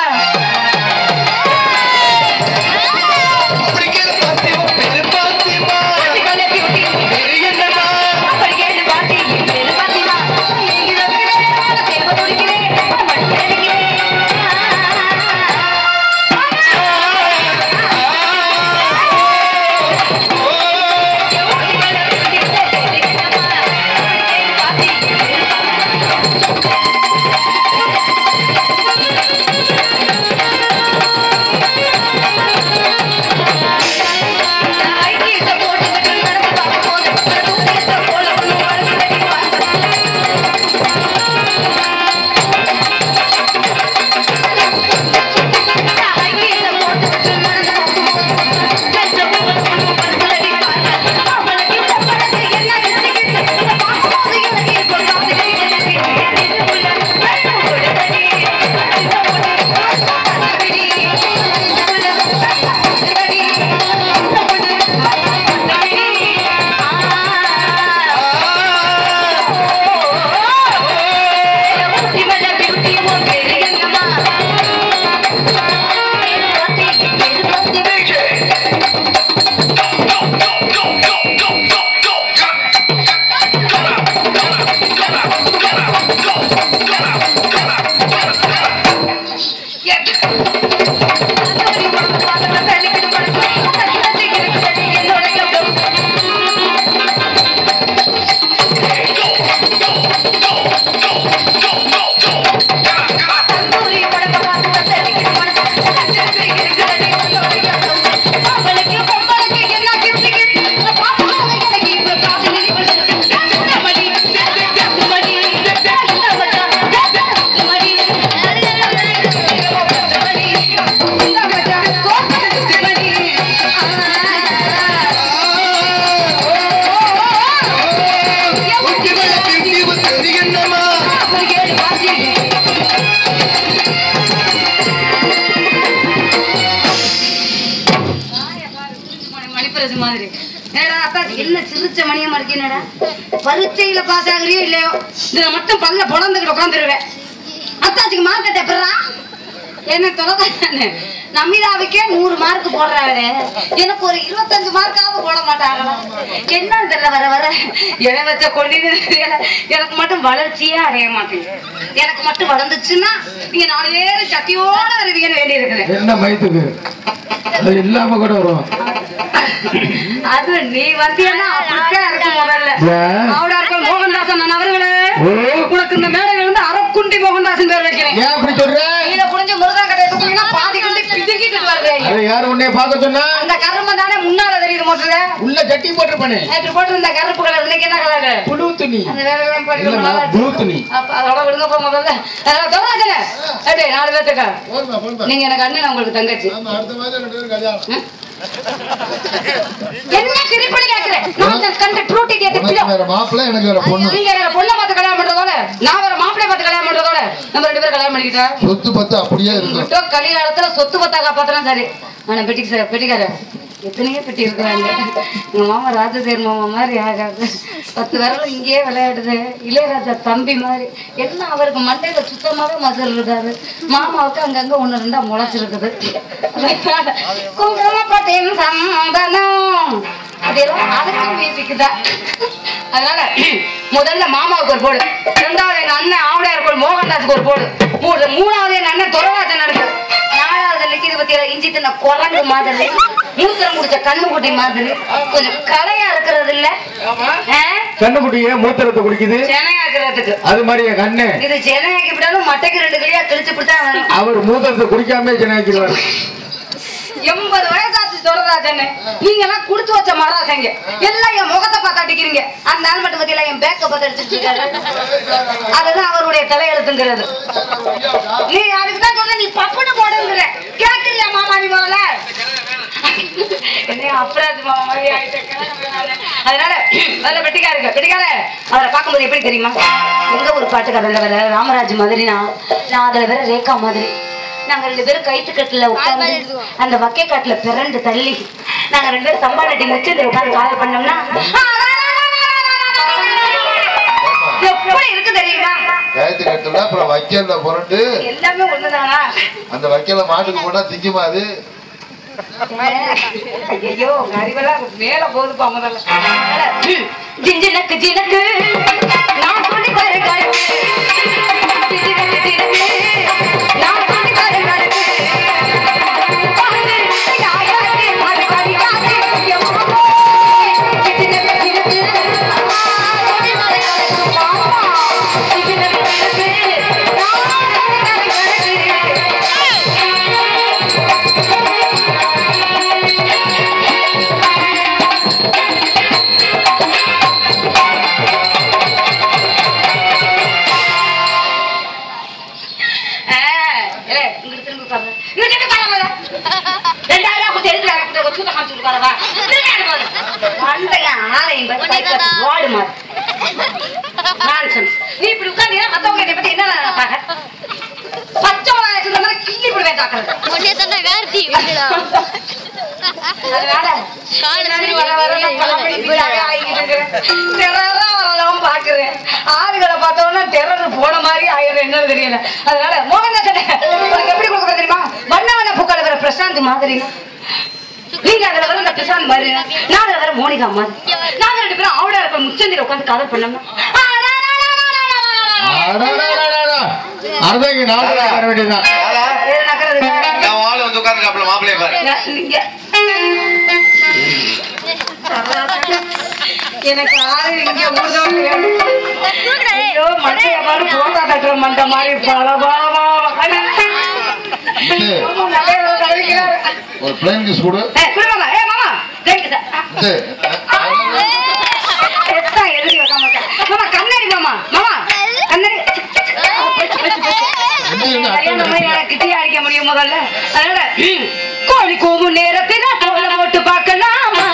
என்ன சிரிச்ச மணியமா இருக்கு? என்னடா பரீட்சையில பாஸ் ஆகுறியோ இல்லையோ இதுல மட்டும் பல்ல பொழந்துக்கிட்டு உட்காந்துருவேன். அத்தாச்சிக்கு மார்க் எப்படா என்ன தொலைதானே? நமிதாவுக்கே 100 மார்க் போடுறாங்களே, எனக்கு ஒரு 25 மார்க்காவது போட மாட்டாங்களா? என்னன்னு தெரியல. வர வர எதை வச்ச கொள்ளின்னு தெரியல. எனக்கு மட்டும் வளர்ச்சியே அடைய மாட்டேங்குது. எனக்கு மட்டும் வளர்ந்துச்சுன்னா நீங்க 4 பேரும் சக்தியோட வருவீங்கன்னு வேண்டி இருக்குது. என்ன மயத்துக்கு அது இல்லாம கூட வரும். அது நீ வந்தீங்கன்னா அப்படித்தான் இருக்கும். முதல்ல அவடா இருக்க மோகன்தாசன் நான் அவர்களே உனக்கு இந்த மேடையில இருந்து அரக்குண்டி மோகன்தாசன் பேர் வைக்கிறேன். ஏன் அப்படி சொல்ற? கீழே குடிஞ்சு முருகன் கடையை தூக்கினா பாதி கண்டு பிதுங்கிட்டு வருது. அது யாரு உன்னைய பார்க்க சொன்னா? அந்த கரும்பு தானே முன்னால தெரியுது மோட்டல உள்ள ஜட்டி போட்டுருப்பானே. நேற்று போட்டு இந்த கருப்பு கலர் இன்னைக்கு என்ன கலரு? புளு துணி. அந்த வேற எல்லாம் படிக்கணும். புளு துணி. அப்ப அதோட விடுங்க போ முதல்ல. தோறாச்சல ஏடே 4 பேத்துக்கு நீங்க எனக்கு அண்ணன் உங்களுக்கு தங்கச்சி. அடுத்த மாதிரி 2 பேரும் கல்யாணம். என்ன திருப்பி கேக்குறேன்? நான் கண்ட ட்ரூட்டி கேட்டு வேற மாப்பிள்ளை எனக்கு வேற பொண்ணு. நீங்க வேற பொண்ணை பார்த்து கல்யாணம் பண்றதோட நான் வேற மாப்பிள்ளைய பார்த்து கல்யாணம் பண்றதோட நம்ம 2 பேரும் கல்யாணம் பண்ணிக்கிட்டா சொத்து பத்து அப்படியே இருக்கும். கலிகாலத்துல சொத்து பத்தா காப்பாத்தினா சரி. ஆனா பெட்டிக்கார எத்தனையோ பெட்டி இருக்கிறாங்க. எங்க மாமா ராஜசேகர் மாமா மாதிரி ஆகாது. 10 விரலும் இங்கேயே விளையாடுது. இளையராஜா தம்பி மாதிரி என்ன அவருக்கு மண்டையில சுத்தமாவே மசல் இருக்காரு. மாமாவுக்கு அங்கங்க 1 2 முளைச்சிருக்குது. குங்குமப்பட்டேன் சந்தானம் அதெல்லாம் அதுக்கும் பேசிக்குதா. அதனால முதல்ல மாமாவுக்கு ஒரு போடு, 2வது எங்க அண்ணன் ஆவடையார் போடு, மோகன்தாஸுக்கு ஒரு போடு, 3வது எங்க அண்ணன் துறவாஜன் நடக்கு, 4வது நிக்கிது பத்தியில இஞ்சி தின்ன குரங்கு மாதிரி, மூத்திரம் குடிச்ச கண்ணுக்குட்டி மாதிரி கொஞ்சம் கலையா இருக்கிறது இல்ல. கண்ணுக்குட்டிய மூத்திரத்தை குடிக்குது. சென்னையா இருக்கிற குடிக்கிறதுக்கு. அது மாதிரி என் கண்ணு இது சென்னைக்கு விடாலும் மட்டைக்கு 2 கிளியா கிழிச்சு விட்டா அவர் மூத்தத்தை குடிக்காம ஜனாக்கிடுவார். 80 வயசாச்சு சொல்றதாச்சன்னு நீங்க எல்லாம் குடுத்து வச்ச மராசங்க எல்லாம் என் முகத்தை பார்த்து அடிக்கிறீங்க. அந்த ஆள் மட்டும் பத்தியில என் பேக்க பார்த்து அடிச்சுட்டு இருக்காரு. அதுதான் அவருடைய தலையெழுத்துங்கிறது. நீ அதுக்குதான் சொன்ன நீ பப்புன்னு போடுங்கிற கேட்கலையா மாமா நீ முதல்ல என்ன அப்ராஜ் மாமா மாதிரி ஆயிட்டேன். அதனால அதுல வெட்டிக்காரு அவரை பார்க்கும்போது எப்படி தெரியுமா எங்க ஒரு பாட்டுக்காரர்ல வேற ராமராஜ் மாதிரி நான் அதுல வேற ரேகா மாதிரி நாங்க 2 பேரும் கைத்துக்கட்டுல உட்கார்ந்து அந்த வக்கை காட்டுல பிறண்டு தள்ளி நாங்க 2 பேரும் சம்பாடி வச்சு இந்த உட்கார்ந்து காதல் பண்ணோம்னா எப்படி இருக்கு தெரியுமா? கைத்து கட்டுல அப்புறம் வைக்கல புரண்டு எல்லாமே ஒண்ணுதானா? அந்த வைக்கல மாட்டுக்கு போட்டா திங்குமா அது? ஐயோ அறிவெல்லாம் மேல போகுதுப்பா முதல்ல. ஜிஞ்சனக்கு ஜினக்கு நான் சொல்லி தரேன் நீ இப்படி உட்காந்து மத்தவங்க பத்தி என்ன பச்சை மிளகாய் கிள்ளி விடுவேன் பாக்குறேன். ஆளுகளை பார்த்தோம்னா டெரர் போன மாதிரி ஆயிரம் என்ன தெரியல. அதனால மோகன் எப்படி கொடுக்க தெரியுமா வண்ண வண்ண பூக்கள் வர பிரசாந்த் மாதிரி நீங்க அதுல வர இந்த பிரசாந்த் மாதிரி நான் அதுல வர மோனிகா மாதிரி நாங்க 2 பேரும் ஆவிடா இருக்க முச்சந்திர உட்காந்து காதல் பண்ணோம்னா எனக்கு ஆளு இங்க ஊர்தான் மண்டைய மாதிரி போட்டா கட்டுற மண்டை மாதிரி பலபாலமா ஒரு பிளேன் கிஸ் கொடு. குடுமா ஏ மாமா எழுதி வைக்க மாட்டேன் மாமா கண்ணாடி மாமா கண்ணாடி கிட்டியா அடிக்க முடியும் முதல்ல. அதனால கோழி கூவும் நேரத்தில் போட்டு பார்க்கலாமா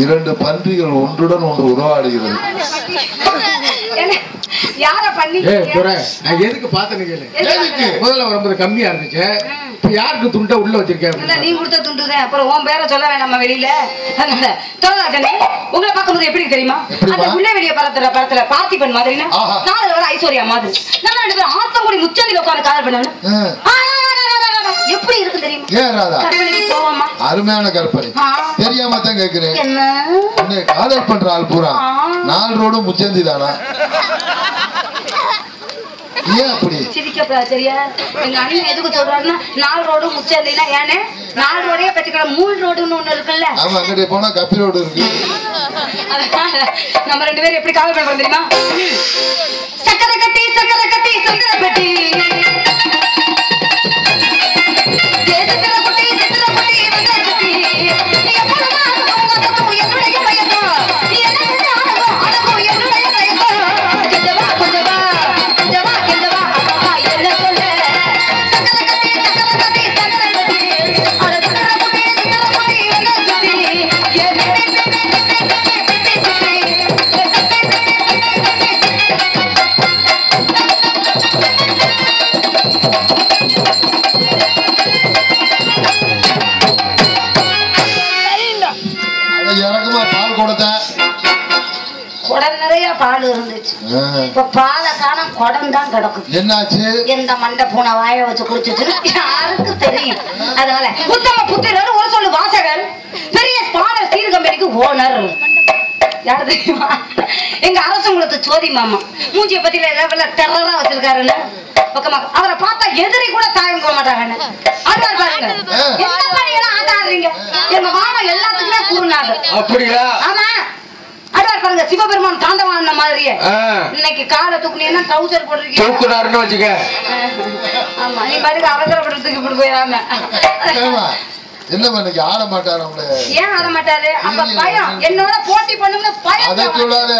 இரண்டு பன்றிகள் ஒன்றுடன் ஒன்று உறவாடுகிறது. எதுக்கு பாத்தேன்னு கேளு. முதல்ல வரும்போது கம்மியா இருந்துச்சு. யாருக்கு துண்டை உள்ள வச்சிருக்கேன்? நீ கொடுத்த துண்டுதான். அப்புறம் உன் பேரை சொல்ல வேண்டாம் வெளியில. உங்களை பார்க்கும்போது எப்படி தெரியுமா? அந்த உள்ள வெளிய பரத்துல பார்த்திபன் மாதிரி நாலு வர ஐஸ்வர்யா மாதிரி நம்ம 2 பேரும் ஆத்தங்குடி முச்சந்தில உட்கார்ந்து காதல் பண்ணணும். எப்படி இருக்கு தெரியுமா? ஏன் ராதா அருமையான கற்பனை. தெரியாம தான் கேக்குறேன். என்ன காதல் பண்ற ஆள் பூரா 4 ரோடும் முச்சந்தி தானா? ஏன் அப்படி சிரிக்கப்படாது சரியா? எங்க அண்ணன் எதுக்கு சொல்றாருன்னா 4 ரோடும் முச்சந்தினா ஏன்னு 4 ரோடே பச்சுக்கிற 3 ரோடுன்னு ஒண்ணு இருக்குல்ல. ஆமா அங்கிட்ட போனா கப்பி ரோடு இருக்கு. நம்ம 2 பேரும் எப்படி காதல் பண்றோம் தெரியுமா? சக்கரை கட்டி சக்கரை பெட்டி குடம் நிறைய பால் இருந்துச்சு. இப்ப பாலை காணோம், குடம் தான் கிடக்கும். என்னாச்சு? எந்த மண்டை பூனை வாய வச்சு குடிச்சிச்சுன்னு யாருக்கு தெரியும். அதனால உத்தம புத்திரர் ஒரு சொல்லு வாசகர், பெரிய ஸ்பானர் ஸ்டீல் கம்பெனிக்கு ஓனர். யாரு தெரியுமா? எங்க அரசுங்களுக்கு சோதி மாமா. மூஞ்சிய பத்தியில டெரரா வச்சிருக்காருன்னு பக்கமா அவரை பார்த்தா எதிரி கூட தாயம் போக மாட்டாங்க. ஆட்டார் பாருங்க, என்ன மாதிரியெல்லாம் ஆட்டாடுறீங்க. எங்க மாமா எல்லாத்துக்குமே கூறுனாரு. அப்படியா? ஆமா, அடார் பாருங்க, சிவபெருமான் தாண்டவான மாதிரியே. இன்னைக்கு காலை தூக்குனீங்கன்னா ட்ரவுசர் போட்டுருக்கீங்க. தூக்குனாருன்னு வச்சுக்க. ஆமா, நீ பாட்டுக்கு அவசரப்படுறதுக்கு இப்படி போயிடாம. என்ன பண்ணி ஆட மாட்டாரு? ஏன் ஆட மாட்டாரு? அப்ப பயம், என்னோட போட்டி பண்ணுங்க பயம். அதை சொல்லாத,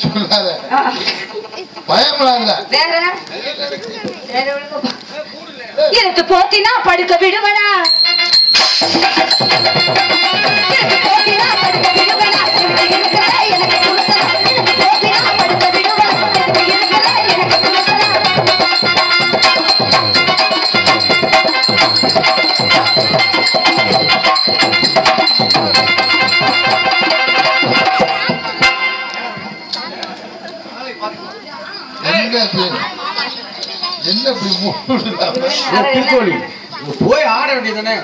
சொல்லாத. பயம்லாம் இல்ல. வேற எனக்கு போட்டினா படுக்க விடுவனா, போட்டினா படுக்க விடுவனா, எனக்கு கொடுத்தா போட்டினா படுக்க விடுவனா, எனக்கு கொடுத்தா. என்ன போய் ஆட வேண்டியதானே?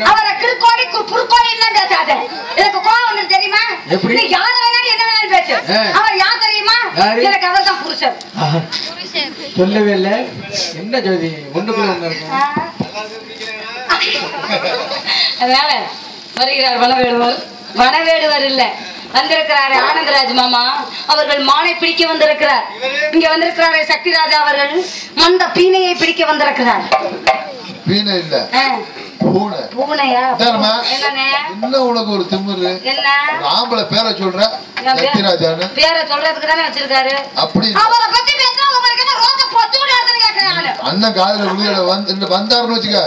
அவரை கிறுக்கோடி புறுக்கோடி பேசாத. எனக்கு கோவம் ஒண்ணு தெரியுமா? நீ யார வேணாலும் என்ன வேணாலும் பேசு. அவர் யார் தெரியுமா? எனக்கு அவர் தான் புருஷன். சொல்லவே இல்ல. என்ன ஜோதி ஒண்ணுக்குள்ள ஒண்ணு இருக்கு. அதனால வருகிறார் வனவேடுவர். வனவேடுவர் இல்ல, வந்திருக்கிறாரு ஆனந்தராஜ் மாமா அவர்கள். மானை பிடிக்க வந்திருக்கிறார். இங்க வந்திருக்கிறாரு சக்திராஜா அவர்கள். மந்த பீனையை பிடிக்க வந்திருக்கிறார். பீனை இல்ல, பூனை. பூனையா? என்ன உனக்கு ஒரு திமிரு? என்ன ஆம்பளை பேரை சொல்ற? சக்திராஜான்னு பேரை சொல்றதுக்கு தானே வச்சிருக்காரு. அப்படி அவரை பத்தி பேசுறா உங்களுக்கு என்ன ரோச போச்சு கேக்குறாங்க. அண்ணன் காதுல விழுகல வந்தாருன்னு வச்சுக்க,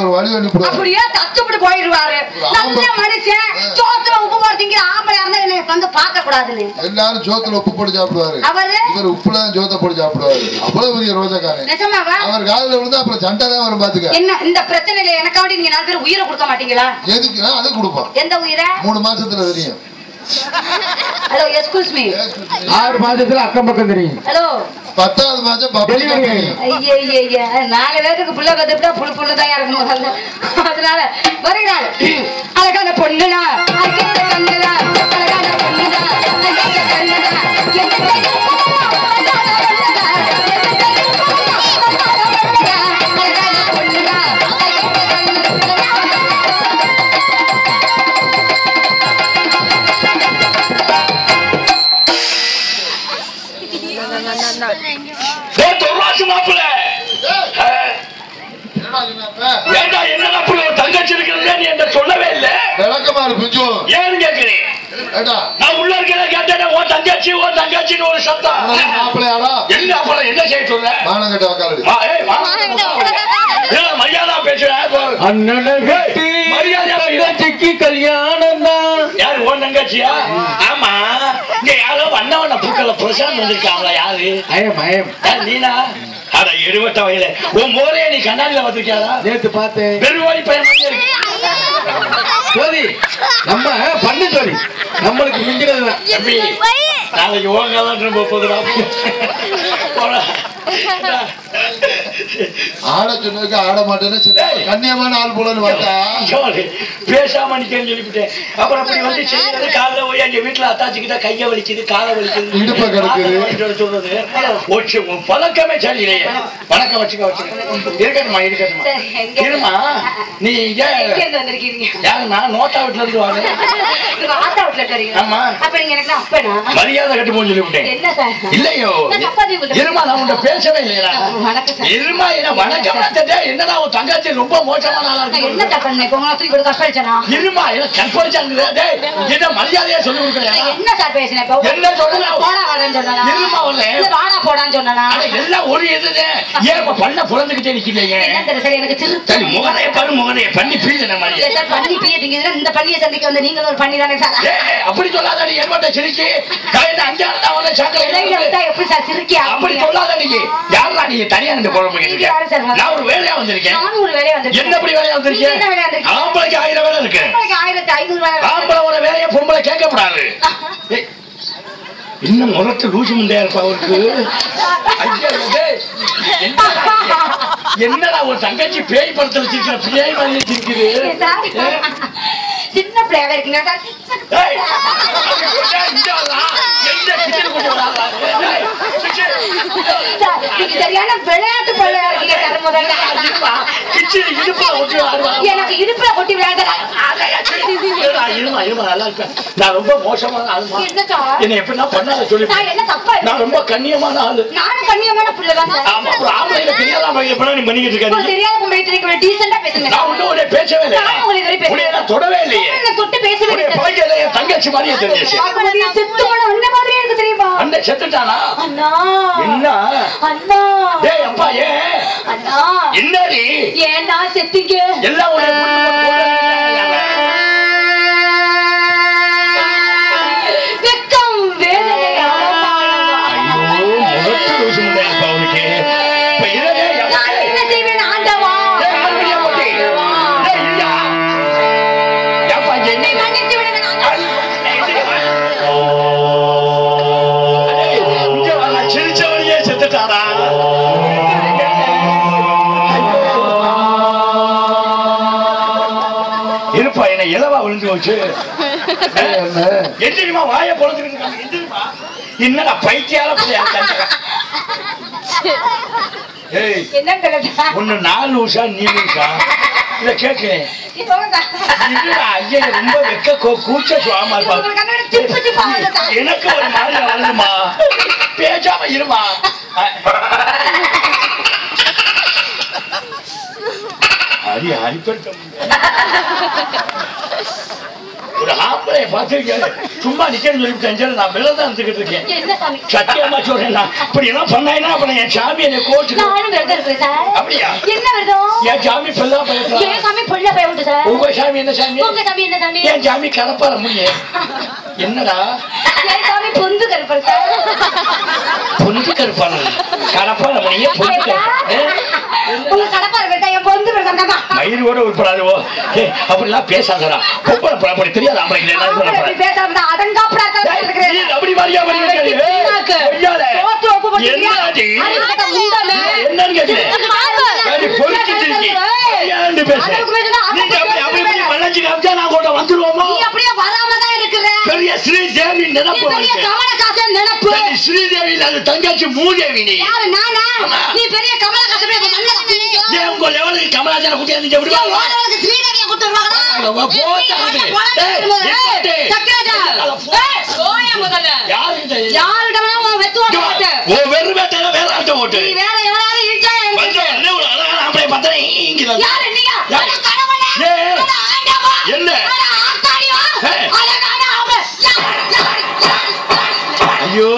ஒரு வழி அனுப்பிடுவாரு. அப்படியே தச்சுப்பட்டு போயிடுவாரு. நல்ல மனுஷன், சோத்துல உப்பு போட்டு திங்கிற ஆம்பளையா இருந்தா என்னை வந்து பார்க்க கூடாதுன்னு எல்லாரும் சோத்துல உப்பு போட்டு சாப்பிடுவாரு. இவர் உப்புலதான் சோத்தை போட்டு சாப்பிடுவாரு. அவ்வளவு பெரிய ரோஜக்காரன். அவர் காதுல விழுந்தா அப்புறம் சண்டை தான் வரும் பாத்துக்க. என்ன இந்த பிரச்சனையில எனக்காண்டி நீங்க 4 பேர் உயிரை கொடுக்க மாட்டீங்களா? எதுக்கு? அது கொடுப்போம். எந்த உயிரை? 3 மாசத்துல தெரியும். Hello, excuse me. 6 மாசத்துல அக்கம் பக்கம் தெரியும். ஹலோ, 10வது மாசம் பப்ளிக் தெரியும். ஐயா 4 பேருக்கு புள்ள பத்துட்டா புள்ள தான் இருக்கும். அதனால வருகிறாள் அழகான பொண்ணுனா, அழகான பொண்ணுனா, அழகான பொண்ணுனா, அழகான பொண்ணுனா, தங்கச்சி இருக்கிறது நீ என்ன சொல்லவே இல்லை. விளக்கமாறு கொஞ்சம் ஏன்னு கேட்கிறேன். நான் உள்ள இருக்கிறத கேட்டேன். ஓ தங்கச்சி ஓ தங்கச்சின்னு ஒரு சத்தம். என்ன அப்புறம் என்ன செய்ய சொல்ல? மானங்கட்ட வக்காலடி. மரியாதை பேசுறேன். தங்கச்சிக்கு கல்யாணம் தான். யாரு? ஓ தங்கச்சியா? ஆமா. இங்க யாரோ வண்ணவண்ண பூக்களை பிரசாந்த் வந்திருக்காங்களா? யாரு? நீனா? அட 70 வயதுல உன் மோரைய நீ கண்ணாடியில வந்திருக்கியாரா? நேத்து பார்த்தேன். பெருவாடி பையன் மாதிரி இருக்கு. சோதி நம்ம பண்ணு சோதி, நம்மளுக்கு மிஞ்சினது தம்பி. நாளைக்கு ஓங்காதான் ரொம்ப போதுடா. ஆட சொன்னதுக்கு ஆட மாட்டேன்னு கண்ணியமான ஆள் போலன்னு பார்த்தா பேசாம நிக்கன்னு சொல்லிவிட்டேன். அப்புறம் அப்படி வந்து செய்யறது காலைல போய் அங்க வீட்டுல அத்தாச்சிக்கிட்ட கைய வலிக்குது, காலை வலிக்குது, இடுப்ப கிடக்குது சொல்றது பழக்கமே சரியில்லையே. வணக்கம் வச்சுக்க இருக்கட்டுமா இருமா. நீ யாருமா? நோட்டா வீட்டுல இருந்து வாங்க. ஆமா, மரியாதை கட்டு போன்னு சொல்லிவிட்டேன். இல்லையோ இருமா, நான் உன்கிட்ட பேசவே இல்லையா? இருமா, என்ன வணக்கம் என்னடா உன் தங்கச்சி ரொம்ப மோசமான ஆளா இருக்கு. இருமா, என்ன கற்பழிச்சாங்க? என்ன மரியாதையா சொல்லி கொடுக்கலையா? என்ன சொல்ல? இருமா எல்லாம் ஒரு எதுன்னு ஏன் இப்ப பண்ண புலந்துகிட்டே நிக்கிறீங்க? சரி முகனைய பாரு, முகனைய பண்ணி பீதின மாதிரி. இந்த பண்ணியை சந்திக்க வந்து நீங்க ஒரு பண்ணி தானே சார்? அப்படி சொல்லாத நீ. ஏற்பட்ட சிரிக்கி அப்படி சொல்லாத நீங்க. யாரா நீங்க தனியா இருந்து போட முடியும்? நான் ஒரு வேலையா வந்திருக்கேன். என்ன அப்படி வேலையா வந்திருக்கேன்? ஆம்பளைக்கு 1000 வேலை இருக்கு. ஆம்பளை ஒரு வேலையை பொம்பளை கேட்க இன்னும் முரட்டு லூசு முண்டையா இருப்பா அவருக்கு. என்னடா ஒரு தங்கச்சி பேய் படத்துல வச்சிருக்கிற பேய் மாதிரி வச்சிருக்குது. சின்ன பிள்ளையாக இருக்கீங்க சரியான விளையாட்டு பிள்ளையா இருக்கீங்க. எனக்கு இடுப்புல கொட்டி விளையாட நான் ரொம்ப மோசமான ஆளு. என்ன எப்படின்னா பண்ணாத சொல்லி. நான் ரொம்ப கண்ணியமான ஆளு. நானும் கண்ணியமான பிள்ளைதான். ஆம்பளைல தெரியாத எப்படா நீ பண்ணிக்கிட்டு இருக்க? தெரியாத பொம்பளை டீசெண்டா பேசுங்க. நான் ஒன்னும் பேசவே இல்லை. தொடவே இல்லையே. தொட்டு பேசுவேன். என் தங்கச்சி மாதிரியே தெரிஞ்சிச்சு. அந்த மாதிரியே இருக்கு தெரியுமா? அந்த செத்துட்டானா? அண்ணா என்ன அண்ணா டேய் அப்பா ஏன் அண்ணா என்னடி ஏன்னா செத்தீங்க எல்லாம் ஒரே வெக்கம் வேதனை அவமானம். ஐயோ முகத்து ரோசு முண்டையா அவனுக்கு. இப்ப இதே நான் என்ன செய்வேன் ஆண்டவா? என்னை மன்னித்து விடுங்க ஆண்டவா. சிரிச்சவனையே செத்துட்டாரா? இருப்பா என்ன இலவா விழுந்து போச்சு. எந்திரிமா வாய பொழுதுருக்காங்க. என்னடா பைத்தியால ஒண்ணு 4 லூசா நீ லூசா இத கேட்கிறேன். ரொம்ப வெக்க கூச்ச சுவாமா எனக்கு ஒரு மாதிரி வருதுமா. பேசாம இருமா. அடி அடிப்பட்ட ஒரு ஆம்பளை பார்த்து சும்மா நிக்கன்னு சொல்லிவிட்டேன். நான் விரதம் இருந்துகிட்டு இருக்கேன். சத்தியமா சொல்றேன். இப்படி எல்லாம் பண்ணாயினா அப்புறம் என் சாமி என்னை கோச்சு. அப்படியா? என்ன விரதம்? என் சாமி பெல்லா பயப்படலாம். என் சாமி பொல்ல பயப்பட்டு சார். உங்க சாமி என்ன சாமி? உங்க சாமி என்ன சாமி? என் சாமி கடப்பார முடியும். என்னடா? என் சாமி பொந்து கருப்பர் சார். பொந்து கருப்பான கடப்பார முடியும். பொந்து உங்க கடப்பார வேட்டா என் பொந்து விரதம் மயிரோட உட்படாதுவோ. அப்படிலாம் பேசாதடா. பொம்பளை அப்படி தெரியாது. அப்படி மாதிரியா என்னன்னு கேட்கிறேன். நான் கூட வந்துருவோமோ? பெரிய ஸ்ரீதேவி நினைப்பு. ஸ்ரீதேவி தங்கச்சி மூதேவி. நீ பெரிய கமலஹாசன் உங்க லெவலுக்கு கமலாஜன குட்டியா விடுவாங்க. ஐயோ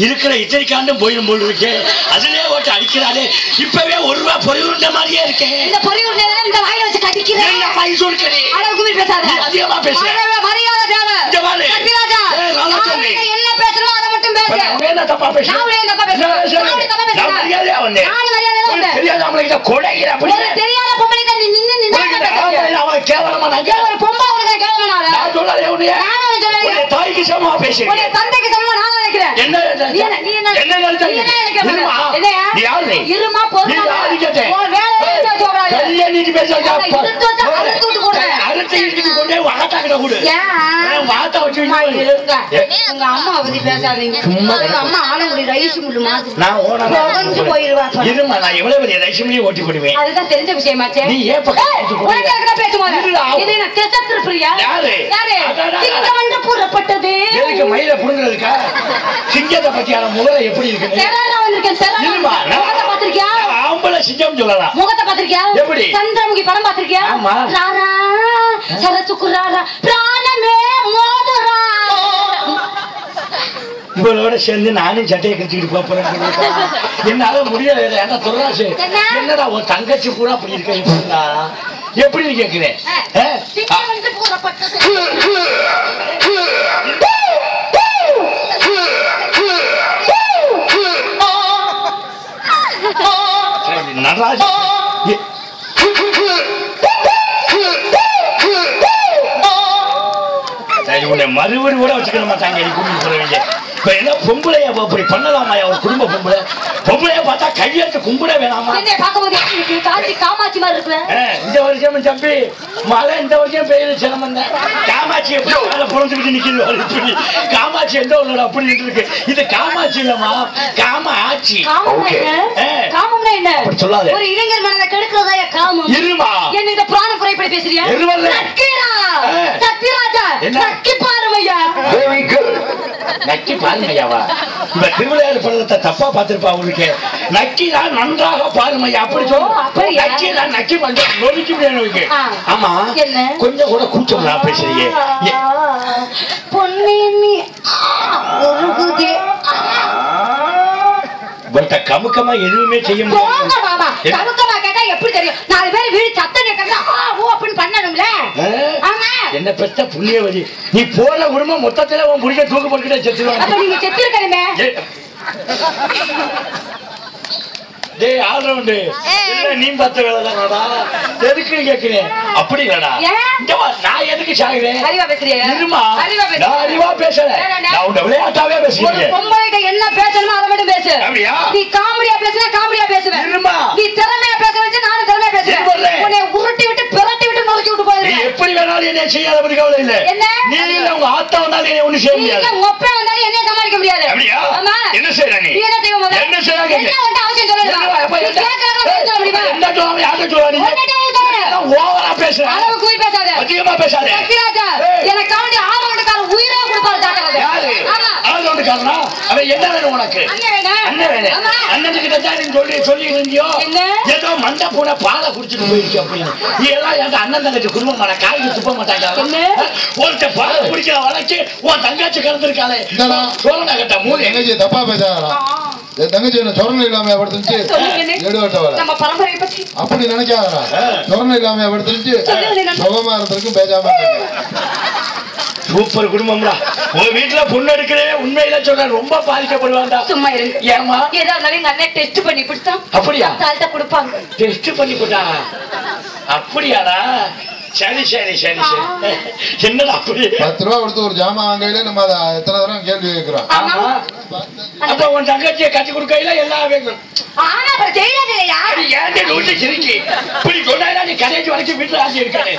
இருக்கிற இத்தனைக்காண்டும் போயிடும் போல் இருக்கு. அதுலயே ஓட்டு அடிக்கிறாரு. இப்பவே ₹1 பொறிவுண்ட மாதிரியே இருக்கேன். இந்த பொறிவுண்ட இந்த வாயில வச்சு கடிக்கிறேன். என்ன வாய் சொல்கிறே? அளவுக்கு பேசாத. அதிகமா பேசுற. மரியாதை தேவை. இந்த வாளே. கட்டிராஜா. என்ன பேசுறோ அத மட்டும் பேசு. என்ன தப்பா பேசுற? நான் தப்பா பேசுறேன். நான் மரியாதையா வந்தேன். நான் மரியாதையா வந்தேன். தெரியாத நம்மளுக்கு கொடைகிற அப்படி. தெரியாத பொம்பளைக்கு நின்னு பேசுற. அவ கேவலமா நான் ஒரு பொம்பளை உனக்கு கேவலமானா? நான் சொல்லல உன்னைய. நான் சொல்லல. தாய்க்கு சமமா பேசுறேன். உன்னை தந்தைக்கு சமமா நான் நினைக்கிறேன். என்ன நீ என்ன நினைக்கிறீங்க? நீ யாரு? இருமா பொறுமா. உன் வேலையை சொல்றாங்க. கல்யாண நீதி பேசுறாங்க. அறுத்து விட்டு போறேன். அறுத்து இழுத்து கொண்டே வாட்டா கிட்ட கொடு. ஏன் வாட்டா வச்சு உங்க அம்மா பத்தி பேசாதீங்க. உங்க அம்மா ஆனங்குடி ரைஸ் மில் மாதிரி. நான் ஓனரா வந்து போயிடுவா. இருமா நான் எவ்வளவு பெரிய ரைஸ் மில்லே ஓட்டி போடுவேன். அதுதான் தெரிஞ்ச விஷயமாச்சே. நீ ஏன் பக்கம் உனக்கு எங்க பேசுவாங்க? இது என்ன தேசத்திர பிரியா? யாரு? யாரு? சிங்கம் வந்து புறப்பட்டது. எதுக்கு மயில புடுங்கிறதுக்கா? சிங்கத்தை பத்தியான முகரை எப்படி இருக்கு? தெராரா வந்திருக்கேன். தெராரா முகத்தை பாத்திருக்கியா? ஆம்பளை சிங்கம் சொல்லலாம். முகத்தை பாத்திருக்கியா? எப்படி? சந்திரமுகி படம் பாத்திருக்கியா? ஆமா. ராரா சரசுக்குராரா பிராணமே மோதுரா. இவளோட சேர்ந்து நானும் சட்டையை கட்டிட்டு போறேன். என்னால முடியல. ஏன்னா துர்ராசு என்னடா உன் தங்கச்சி பூரா அப்படி இருக்கா? எப்படி கேட்கிறேன்? நடராஜ் உன்னை மறுபடி கூட வச்சுக்க மாட்டாங்க. கூட்டிட்டு போறவங்க இப்ப என்ன பொம்பளைய அப்படி பண்ணலாமா? ஒரு குடும்ப பொம்பளைய பார்த்தா கையெழுத்து கும்பிட வேணாமா? காமாட்சி மாதிரி இருக்குல்ல. இந்த வருஷம் தம்பி மழை இந்த வருஷம் பெய்யுது சிரமம் தான். காமாட்சி எப்படி புரிஞ்சுக்கிட்டு நிக்கிறது? காமாட்சி எந்த ஒண்ணு அப்படி இருக்கு. இது காமாட்சி இல்லம்மா, காமாட்சி. காமம்னா என்ன? சொல்லாத. ஒரு இளைஞர் மனதை கெடுக்கிறதா காமம். இருமா என்ன இந்த புராண குறைப்படி பேசுறியா? சத்யராஜா நக்கி பாருமையா. நக்கி பாருமையாவா? இப்ப திருவிளையாடு படத்தை தப்பா பார்த்திருப்பா உங்களுக்கு. நக்கினா நன்றாக பாருமையா அப்படி சொல்லுவோம். நக்கினா நக்கி பண்ண நொறுக்கி முடியாது. ஆமா கொஞ்சம் கூட கூச்சம் நான் பேசுறீங்க. பொன்னே கமுக்கமா எதுவுமே செய்ய முடியாது. கமுக்கமா கேட்டா எப்படி தெரியும்? 4 பேர் வீடு சத்தம் கேட்கறதா அப்படின்னு பண்ணணும்ல. என்ன பெத்த புண்ணியவதி நீ போன குடும்பம் மொத்தத்துல உன் புடிக்க தூக்கு போட்டுக்கிட்டே செத்துருவாங்க. அப்ப நீங்க செத்துருக்கணுமே. டேய் ஆல்ரவுண்ட் இல்ல நீ பார்த்த வேலைதானடா. எதுக்கு கேக்குறேன்? அப்படி இல்லடா. நான் எதுக்கு சாகுறேன்? அறிவா பேசுறியா? இருமா நான் அறிவா பேசல. நான் உன்னை விளையாட்டாவே பேசுறேன். பொம்பளைகிட்ட என்ன பேசணுமோ அதை மட்டும் பேசு. அப்படியா? நீ காமெடியா பேசுனா காமெடியா பேசுவேன். இருமா நீ திறமையா பேச வச்சு நானும் திறமையா பேசுவேன். உன்னை உருட்டி விட்டு பிரட்டி விட்டு நோக்கி விட்டு போயிரு. நீ எப்படி வேணாலும் என்ன செய்யாத பத்தி கவலை இல்ல. நீ இல்ல உங்க ஆத்தா வந்தாலும் என்ன ஒண்ணு செய்ய முடியாது. நீங்க மொப்பே வந்தாலும் என்ன சமாளிக்க முடியாது. அப்படியா? ஆமா. என்ன செய்யற நீ? என்ன செய்ய முதல்ல? என்ன செய்யற? என்ன வந்து அவசியம் சொல்லல. ஓவரா பேசுற. அளவு கூறி பேசாத. அதிகமா பேசாத. சத்யராஜா எனக்கு காண்டி ஆரோண்டுக்கார உயிரே கொடுப்பாரு தாக்கறது. யாரு? ஆரோண்டுக்காரனா? அவன் என்ன வேணும் உனக்கு? அண்ணன் வேணும். அண்ணனுக்கு தான் நீ சொல்லி இருந்தியோ ஏதோ மண்டை பூனை பாலை குடிச்சிட்டு போயிடுச்சு அப்படின்னு. நீ எல்லாம் என் அண்ணன் தங்கச்சி குடும்பம் மாட்டா காய்ச்சி துப்ப மாட்டாங்க. ஒருத்த பாலை குடிக்கிற வழக்கு உன் தங்கச்சி கலந்துருக்காளே சோழனா கட்ட மூணு தங்கச்சி தப்பா பேசாதா? என் தங்கச்சி என்ன சொரணை இல்லாம படுத்துச்சு நம்ம பரம்பரையை பத்தி அப்படி நினைக்காதா? சொரணை இல்லாம படுத்துச்சு சுகமா இருந்திருக்கும் பேசாம. சூப்பர் குடும்பம்டா. உங்க வீட்டுல பொண்ணு எடுக்கிறே உண்மையில சொல்ற ரொம்ப பாதிக்கப்படுவான்டா. சும்மா இருங்க. ஏமா ஏதாவது எங்க அண்ணன் டெஸ்ட் பண்ணி கொடுத்தா அப்படியா? தாழ்த்த கொடுப்பாங்க. டெஸ்ட் பண்ணி போட்டாங்க அப்படியாடா? சரி சரி சரி சரி. என்னடா அப்படி 10 ரூபா கொடுத்து ஒரு ஜாமான் வாங்கையில நம்ம அதை எத்தனை தடவை கேள்வி கேட்கிறோம். அப்ப உன் தங்கச்சியை கட்டி கொடுக்கையில எல்லாம் வேணும். ஆனா அப்புறம் தெரியாது இல்லையா? ஏன்டி நோட்டி சிரிக்கி இப்படி சொன்னா நீ கடைசி வரைக்கும் வீட்டுல ஆட்சி இருக்காரு.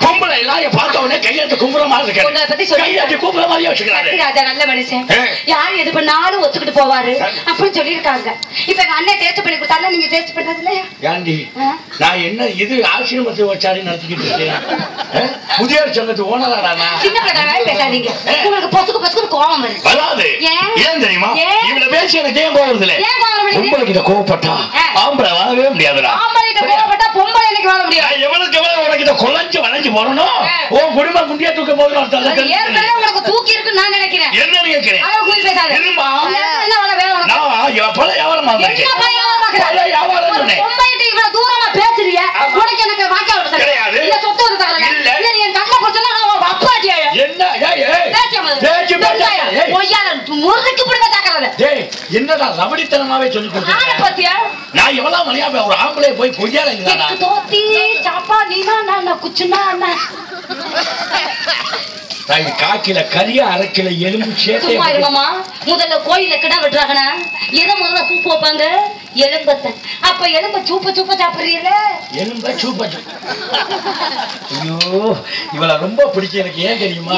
பொம்பளை எல்லாம் பார்த்த உடனே கையெழுத்து கும்புற மாதிரி இருக்காரு. கையெழுத்து கும்புற மாதிரியே வச்சுக்கிறாரு. ராஜா நல்ல மனுஷன். யாரு எது பண்ணாலும் ஒத்துக்கிட்டு போவாரு அப்படின்னு சொல்லியிருக்காங்க. இப்ப எங்க அண்ணன் டேஸ்ட் பண்ணி கொடுத்தாலும் நீங்க டேஸ்ட் பண்றது இல்லையா? ஏண்டி நான் என்ன இது ஆசிரமத்தை வச்சாரி நடத்திக்கிட்டு இருக்கேன். முதியோர் சங்கத்து ஓனராடா நான். சின்ன பிரகாரமே பேசாதீங்க. உங்களுக்கு பொசுக்கு பொசுக்கு கோவம் வருது. வராது. ஏன் தெரியுமா? இவள பேசி எனக்கு ஏன் கோவம் வருதுல? பொம்பளைக்கு இத கோவப்பட்டா ஆம்பளை வாழவே முடியாதுடா. ஆம்பளைகிட்ட கோவப்பட்டா பொம்பளை எனக்கு வாழ முடியாது. எவ்வளவுக்கு எவ்வளவு உனக்கு இத கொலைஞ்சு வளைஞ்சு போறணும். உன் குடும்பம் குண்டியா தூக்க போது ஏற்கனவே உங்களுக்கு தூக்கி இருக்குன்னு நான் நினைக்கிறேன். என்ன கேட்கிறேன்? அதை குறி பேசாத. என்ன வள வேணும்? நான் எப்பல வியாபாரம் இருக்கேன். வியாபாரம் சொன்னேன். பொம்பளைகிட்ட இவ்வளவு தூரமா பேசுறிய உனக்கு எனக்கு வாக்கியம் வருது கிடையாது. இல்ல சொத்து வந்து தரல. இல்ல நீ என் கண்ணை குடிச்சனா நான் அப்பாடியா? என்ன முறுக்கு பிடிக்க தாக்கறத. டேய் என்னடா ரபடித்தனமாவே சொல்லி கொடுத்தீங்க. பாத்தியா? நான் எவ்வளவு மணியா ஒரு ஆம்பளை போய் கொய்யாலங்கடா. தோத்தி சாப்பா நீனா நான் குச்சுனா நான். தாய் காக்கில கரியா அரைக்கில எலும்பு சேட்டை. சும்மா இருங்கம்மா. முதல்ல கோயில கிடா வெட்டுறாங்கனா எதை முதல்ல சூப்பு வைப்பாங்க? எலும்பத்தை. அப்ப எலும்ப சூப்ப சூப்ப சாப்பிடுறீல? எலும்ப சூப்ப. ஐயோ இவள ரொம்ப பிடிக்கும் எனக்கு. ஏன் தெரியுமா?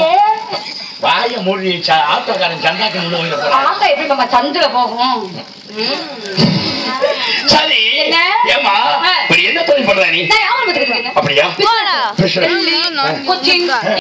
வாய மூடி ஆட்டோக்காரன் சந்தாக்கு உள்ள போறான். ஆட்டோ எப்படி நம்ம சந்துல போகும்? சரி ஏமா இப்படி என்ன தொழில் பண்ற நீ? நான் யாரை பத்தி பேசுறேன்? அப்படியா? கோச்சிங்